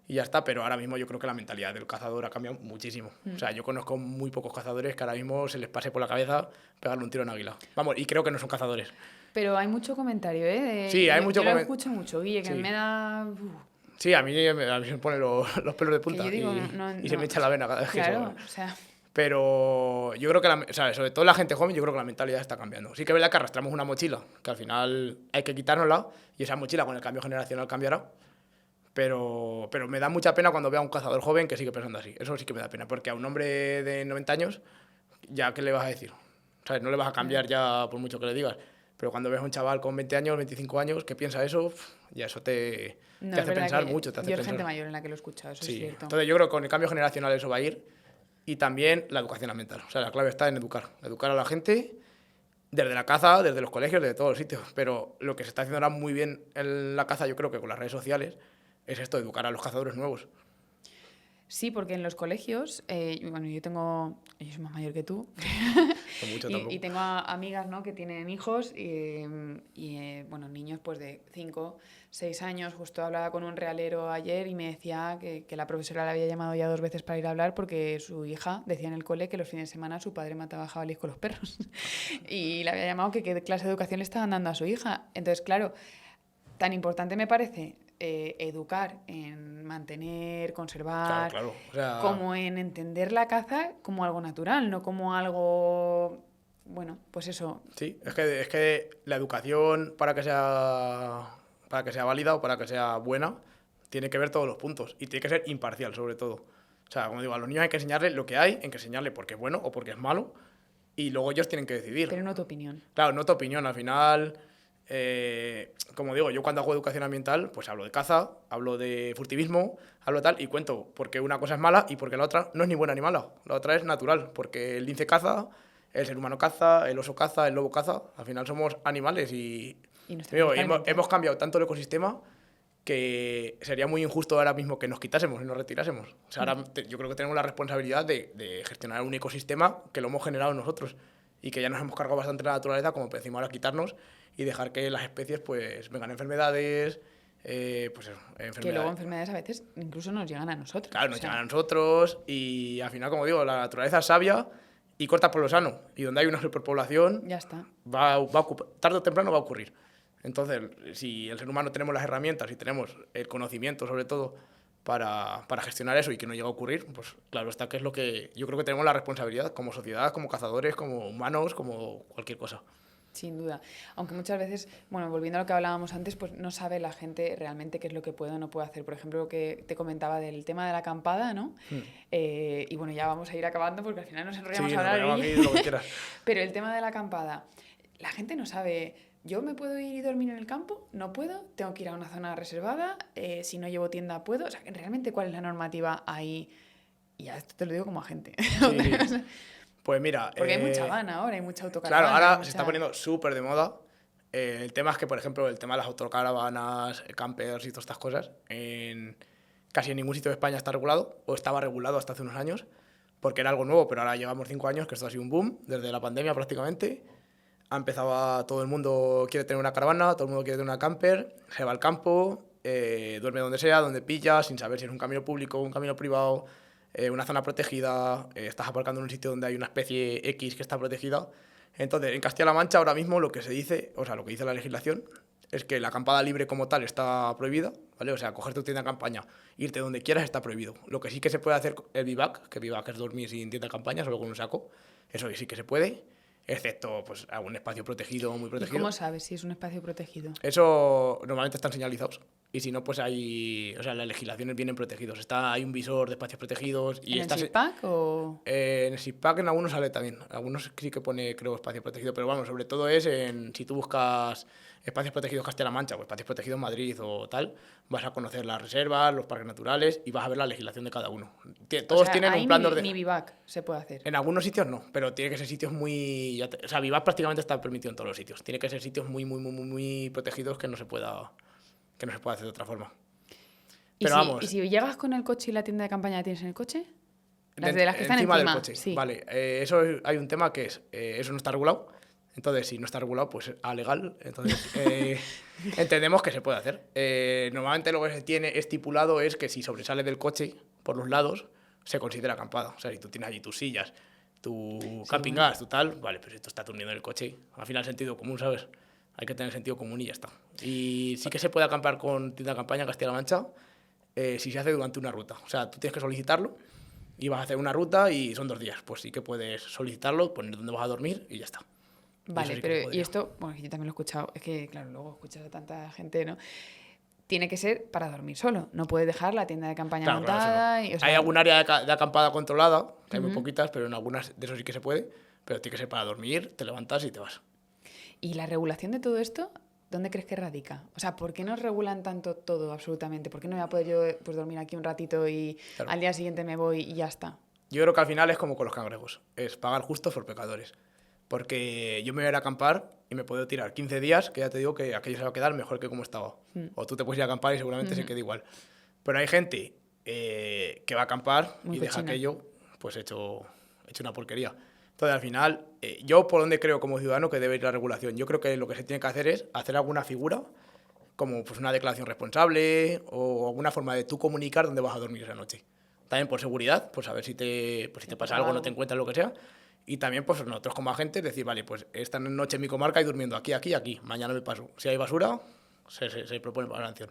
Y ya está, pero ahora mismo yo creo que la mentalidad del cazador ha cambiado muchísimo. O sea, yo conozco muy pocos cazadores que ahora mismo se les pase por la cabeza pegarle un tiro a un águila. Vamos, y creo que no son cazadores. Pero hay mucho comentario, ¿eh? Sí, hay mucho Yo lo comen- escucho mucho, Guille, que Sí. me da... Sí, a mí se me ponen los pelos de que punta yo digo, y se me echa la vena cada vez que Claro, se... o sea... Pero yo creo que, o sea, sobre todo la gente joven, yo creo que la mentalidad está cambiando. Sí que es verdad que arrastramos una mochila, que al final hay que quitárnosla, y esa mochila con el cambio generacional cambiará. Pero me da mucha pena cuando veo a un cazador joven que sigue pensando así. Eso sí que me da pena, porque a un hombre de 90 años, ¿ya qué le vas a decir? ¿Sabes? No le vas a cambiar ya por mucho que le digas. Pero cuando ves a un chaval con 20 años, 25 años, que piensa eso, ya eso te hace pensar mucho. Te hace yo pensar. Es gente mayor en la que lo he escuchado, eso Sí. es cierto. Entonces yo creo que con el cambio generacional eso va a ir. Y también la educación ambiental. O sea, la clave está en educar. Educar a la gente desde la caza, desde los colegios, desde todos los sitios. Pero lo que se está haciendo ahora muy bien en la caza, yo creo que con las redes sociales, es esto, educar a los cazadores nuevos. Sí, porque en los colegios, bueno, yo soy más mayor que tú, Mucho y tengo amigas, ¿no?, que tienen hijos bueno, niños pues de 5, 6 años. Justo hablaba con un realero ayer y me decía que la profesora le había llamado ya 2 veces para ir a hablar porque su hija decía en el cole que los fines de semana su padre mataba jabalíes con los perros. Y le había llamado que qué clase de educación le estaban dando a su hija. Entonces, claro, tan importante me parece educar en mantener, conservar, claro. O sea, como en entender la caza como algo natural, no como algo, bueno, pues eso. Sí, es que la educación para que sea válida o para que sea buena tiene que ver todos los puntos y tiene que ser imparcial sobre todo. O sea, como digo, a los niños hay que enseñarles lo que hay que enseñarles porque es bueno o porque es malo y luego ellos tienen que decidir. Pero no tu opinión. Claro, no tu opinión. Al final, como digo, yo cuando hago educación ambiental, pues hablo de caza, hablo de furtivismo, hablo de tal y cuento por qué una cosa es mala y por qué la otra no es ni buena ni mala. La otra es natural, porque el lince caza, el ser humano caza, el oso caza, el lobo caza. Al final somos animales y hemos cambiado tanto el ecosistema que sería muy injusto ahora mismo que nos quitásemos y nos retirásemos. O sea, ahora yo creo que tenemos la responsabilidad de gestionar un ecosistema que lo hemos generado nosotros y que ya nos hemos cargado bastante la naturaleza como para encima ahora quitarnos y dejar que las especies pues vengan enfermedades, pues eso, enfermedades. Que luego enfermedades a veces incluso nos llegan a nosotros. Claro, nos llegan a nosotros y al final, como digo, la naturaleza es sabia y corta por lo sano. Y donde hay una superpoblación, ya está. Tarde o temprano va a ocurrir. Entonces, si el ser humano tenemos las herramientas y tenemos el conocimiento, sobre todo, para gestionar eso y que no llegue a ocurrir, pues claro está que es lo que yo creo que tenemos la responsabilidad como sociedad, como cazadores, como humanos, como cualquier cosa. Sin duda. Aunque muchas veces, bueno, volviendo a lo que hablábamos antes, pues no sabe la gente realmente qué es lo que puede o no puede hacer. Por ejemplo, lo que te comentaba del tema de la acampada, ¿no? Y bueno, ya vamos a ir acabando porque al final nos enrollamos a hablar de lo que quieras. Pero el tema de la acampada, la gente no sabe. ¿Yo me puedo ir y dormir en el campo? ¿No puedo? ¿Tengo que ir a una zona reservada? Si no llevo tienda, ¿puedo? O sea, realmente, ¿cuál es la normativa ahí? Y ya esto te lo digo como agente. Sí. Pues mira... Porque hay mucha van ahora, hay mucha autocaravana. Claro, ahora se está poniendo súper de moda. El tema es que, por ejemplo, el tema de las autocaravanas, campers y todas estas cosas, casi en ningún sitio de España está regulado, o estaba regulado hasta hace unos años, porque era algo nuevo, pero ahora llevamos 5 años que esto ha sido un boom, desde la pandemia prácticamente. Ha empezado todo el mundo quiere tener una caravana, todo el mundo quiere tener una camper, se va al campo, duerme donde sea, donde pilla, sin saber si es un camino público, un camino privado, una zona protegida, estás aparcando en un sitio donde hay una especie X que está protegida. Entonces, en Castilla-La Mancha ahora mismo lo que se dice, o sea, lo que dice la legislación, es que la acampada libre como tal está prohibida, ¿vale? O sea, coger tu tienda de campaña, irte donde quieras está prohibido. Lo que sí que se puede hacer el vivac, que vivac es dormir sin tienda de campaña, solo con un saco, eso sí que se puede, excepto pues algún espacio protegido, muy protegido. ¿Y cómo sabes si es un espacio protegido? Eso normalmente están señalizados. Y si no, pues hay... O sea, las legislaciones vienen protegidos. Hay un visor de espacios protegidos. Y ¿En el SIPAC o...? En el SIPAC en algunos sale también. Algunos sí que pone, creo, espacio protegido. Pero vamos, sobre todo es si tú buscas espacios protegidos Castilla-La Mancha o espacios protegidos Madrid o tal, vas a conocer las reservas, los parques naturales y vas a ver la legislación de cada uno. Todos tienen un plan de ordenación. Ni vivac se puede hacer. En algunos sitios no, pero tiene que ser sitios muy... O sea, vivac prácticamente está permitido en todos los sitios. Tiene que ser sitios muy protegidos que no se pueda hacer de otra forma. Pero vamos. ¿Y si llegas con el coche y la tienda de campaña la tienes en el coche? Las de las que están encima del coche. Sí. Vale, eso hay un tema que es, eso no está regulado. Entonces, si no está regulado, pues es alegal. Entonces, entendemos que se puede hacer. Normalmente lo que se tiene estipulado es que si sobresale del coche por los lados, se considera acampada. O sea, si tú tienes allí tus sillas, tu camping gas, tu tal, vale, pero si tú estás durmiendo en el coche, al final sentido común, ¿sabes? Hay que tener sentido común y ya está. Y sí que se puede acampar con tienda de campaña en Castilla-La Mancha si se hace durante una ruta. O sea, tú tienes que solicitarlo y vas a hacer una ruta y son 2 días. Pues sí que puedes solicitarlo, poner dónde vas a dormir y ya está. Vale, pero y esto, bueno, yo también lo he escuchado, es que claro, luego escuchas a tanta gente, ¿no? Tiene que ser para dormir solo, no puedes dejar la tienda de campaña Claro, montada. eso no. Y, o sea, Hay algún área de acampada controlada, que hay muy poquitas, pero en algunas de eso sí que se puede, pero tiene que ser para dormir, te levantas y te vas. ¿Y la regulación de todo esto, dónde crees que radica? O sea, ¿por qué nos regulan tanto todo absolutamente? ¿Por qué no voy a poder yo pues, dormir aquí un ratito y Claro. al día siguiente me voy y ya está? Yo creo que al final es como con los cangrejos, es pagar justos por pecadores. Porque yo me voy a ir a acampar y me puedo tirar 15 días, que ya te digo que aquello se va a quedar mejor que como estaba. O tú te puedes ir a acampar y seguramente se quede igual. Pero hay gente que va a acampar Muy y deja cochina. aquello pues hecho una porquería. Entonces, al final, yo por donde creo como ciudadano que debe ir la regulación, yo creo que lo que se tiene que hacer es hacer alguna figura, como pues una declaración responsable o alguna forma de tú comunicar dónde vas a dormir esa noche. También por seguridad, pues a ver si te pasa algo, no te encuentras, lo que sea. Y también, pues nosotros como agentes, decir, vale, pues esta noche en mi comarca y durmiendo aquí, aquí, aquí. Mañana me paso. Si hay basura, se propone para la sanción.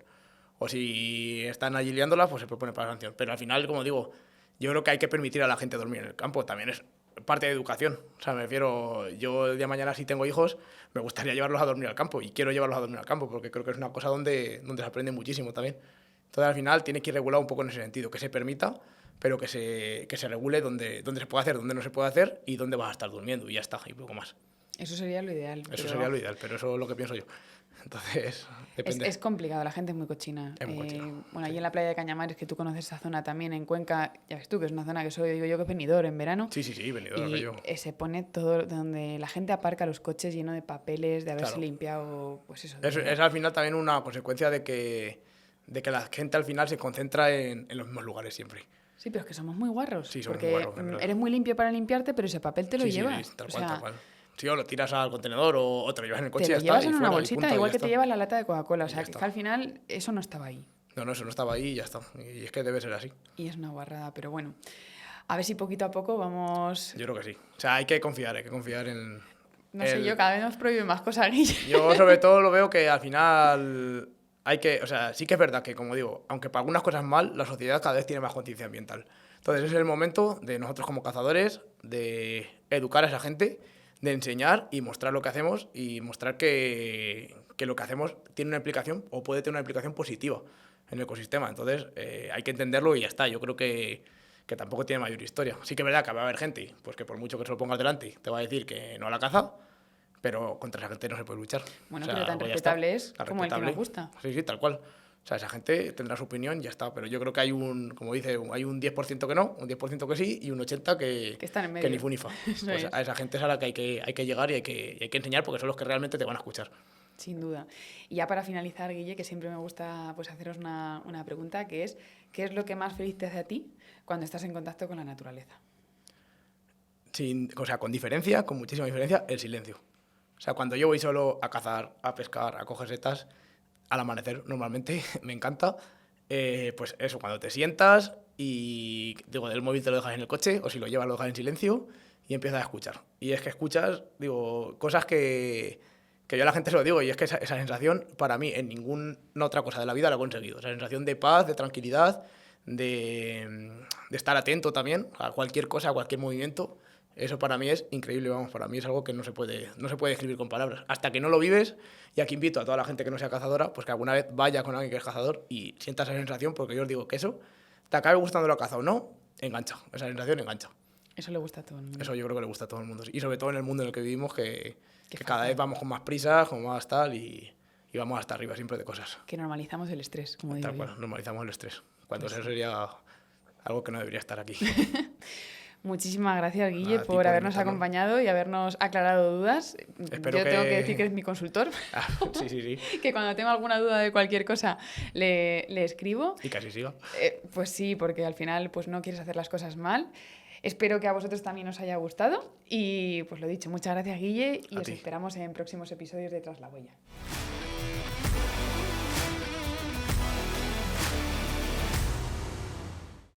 O si están allí liándola, pues se propone para la sanción. Pero al final, como digo, yo creo que hay que permitir a la gente dormir en el campo. También es parte de educación. O sea, me refiero, yo el día de mañana si tengo hijos, me gustaría llevarlos a dormir al campo. Y quiero llevarlos a dormir al campo, porque creo que es una cosa donde se aprende muchísimo también. Entonces, al final, tiene que ir regulado un poco en ese sentido, que se permita, pero que se regule dónde se puede hacer, dónde no se puede hacer y dónde vas a estar durmiendo y ya está, y poco más. Eso sería lo ideal. Eso sería lo ideal, pero eso es lo que pienso yo. Entonces, depende. Es complicado, la gente es muy cochina. Es muy cochina, Bueno, sí. ahí en la playa de Cañamares, que tú conoces esa zona también, en Cuenca, ya ves tú, que es una zona que soy, digo yo, que es venidor en verano. Sí, venidor Y aquello. se pone todo donde la gente aparca los coches lleno de papeles, de haberse Claro. limpiado, pues eso. Es al final también una consecuencia de que la gente al final se concentra en los mismos lugares siempre. Sí, pero es que somos muy guarros. Sí, somos porque muy guarros, es verdad. eres muy limpio para limpiarte, pero ese papel te lo llevas. Sí, tal O cual, sea, tal cual. Sí, o lo tiras al contenedor o te lo llevas en el coche te y lo ya llevas está. en y una fuera, y bolsita, punto, y igual ya que te está. llevas la lata de Coca-Cola. O Y sea, ya que está. al final eso no estaba ahí. No, eso no estaba ahí y ya está. Y es que debe ser así. Y es una guarrada, pero bueno. A ver si poquito a poco vamos... Yo creo que sí. O sea, hay que confiar en... No sé yo, cada vez nos prohíben más cosas, Guille. Yo sobre todo lo veo que al final hay que... O sea, sí que es verdad que, como digo, aunque para algunas cosas mal, la sociedad cada vez tiene más conciencia ambiental. Entonces es el momento de nosotros como cazadores de educar a esa gente, de enseñar y mostrar lo que hacemos y mostrar que lo que hacemos tiene una implicación o puede tener una implicación positiva en el ecosistema. Entonces hay que entenderlo y ya está. Yo creo que tampoco tiene mayor historia. Sí que es verdad que va a haber gente pues que por mucho que se lo pongas delante te va a decir que no a la caza, pero contra esa gente no se puede luchar. Bueno, O sea, pero tan pues ya respetable está. es Tan como el que respetable. nos gusta. Sí, tal cual. O sea, esa gente tendrá su opinión y ya está. Pero yo creo que hay como dice, hay un 10% que no, un 10% que sí y un 80% Que están en que medio. ni fu ni fa. Eso Pues es. a esa gente es a la que hay que llegar y hay que enseñar porque son los que realmente te van a escuchar. Sin duda. Y ya para finalizar, Guille, que siempre me gusta pues, haceros una pregunta, que es, ¿qué es lo que más feliz te hace a ti cuando estás en contacto con la naturaleza? O sea, con diferencia, con muchísima diferencia, el silencio. O sea, cuando yo voy solo a cazar, a pescar, a coger setas, al amanecer normalmente, me encanta, pues eso, cuando te sientas y digo, el móvil te lo dejas en el coche o si lo llevas lo dejas en silencio y empiezas a escuchar. Y es que escuchas, digo, cosas que yo a la gente se lo digo y es que esa sensación para mí en ninguna otra cosa de la vida la he conseguido. Esa sensación de paz, de tranquilidad, de estar atento también a cualquier cosa, a cualquier movimiento. Eso para mí es increíble, vamos, para mí es algo que no se puede describir con palabras. Hasta que no lo vives, y aquí invito a toda la gente que no sea cazadora, pues que alguna vez vaya con alguien que es cazador y sienta esa sensación, porque yo os digo que eso, te acabe gustando la caza o no, engancha, esa sensación engancha. Eso le gusta a todo el mundo. Eso yo creo que le gusta a todo el mundo. Y sobre todo en el mundo en el que vivimos, que Qué cada vez vamos con más prisas, con más tal, y vamos hasta arriba siempre de cosas. Que normalizamos el estrés, como digo Tal yo. cual, normalizamos el estrés, cuando Pues eso sería algo que no debería estar aquí. Muchísimas gracias, Guille, Nada, a ti por por habernos invitarme. acompañado y habernos aclarado dudas. Espero Yo que- tengo que decir que es mi consultor, Ah, sí. que cuando tengo alguna duda de cualquier cosa le escribo. Y casi siga. Pues sí, porque al final pues no quieres hacer las cosas mal. Espero que a vosotros también os haya gustado y pues lo dicho, muchas gracias, Guille, y A os ti. esperamos en próximos episodios de Tras la Huella.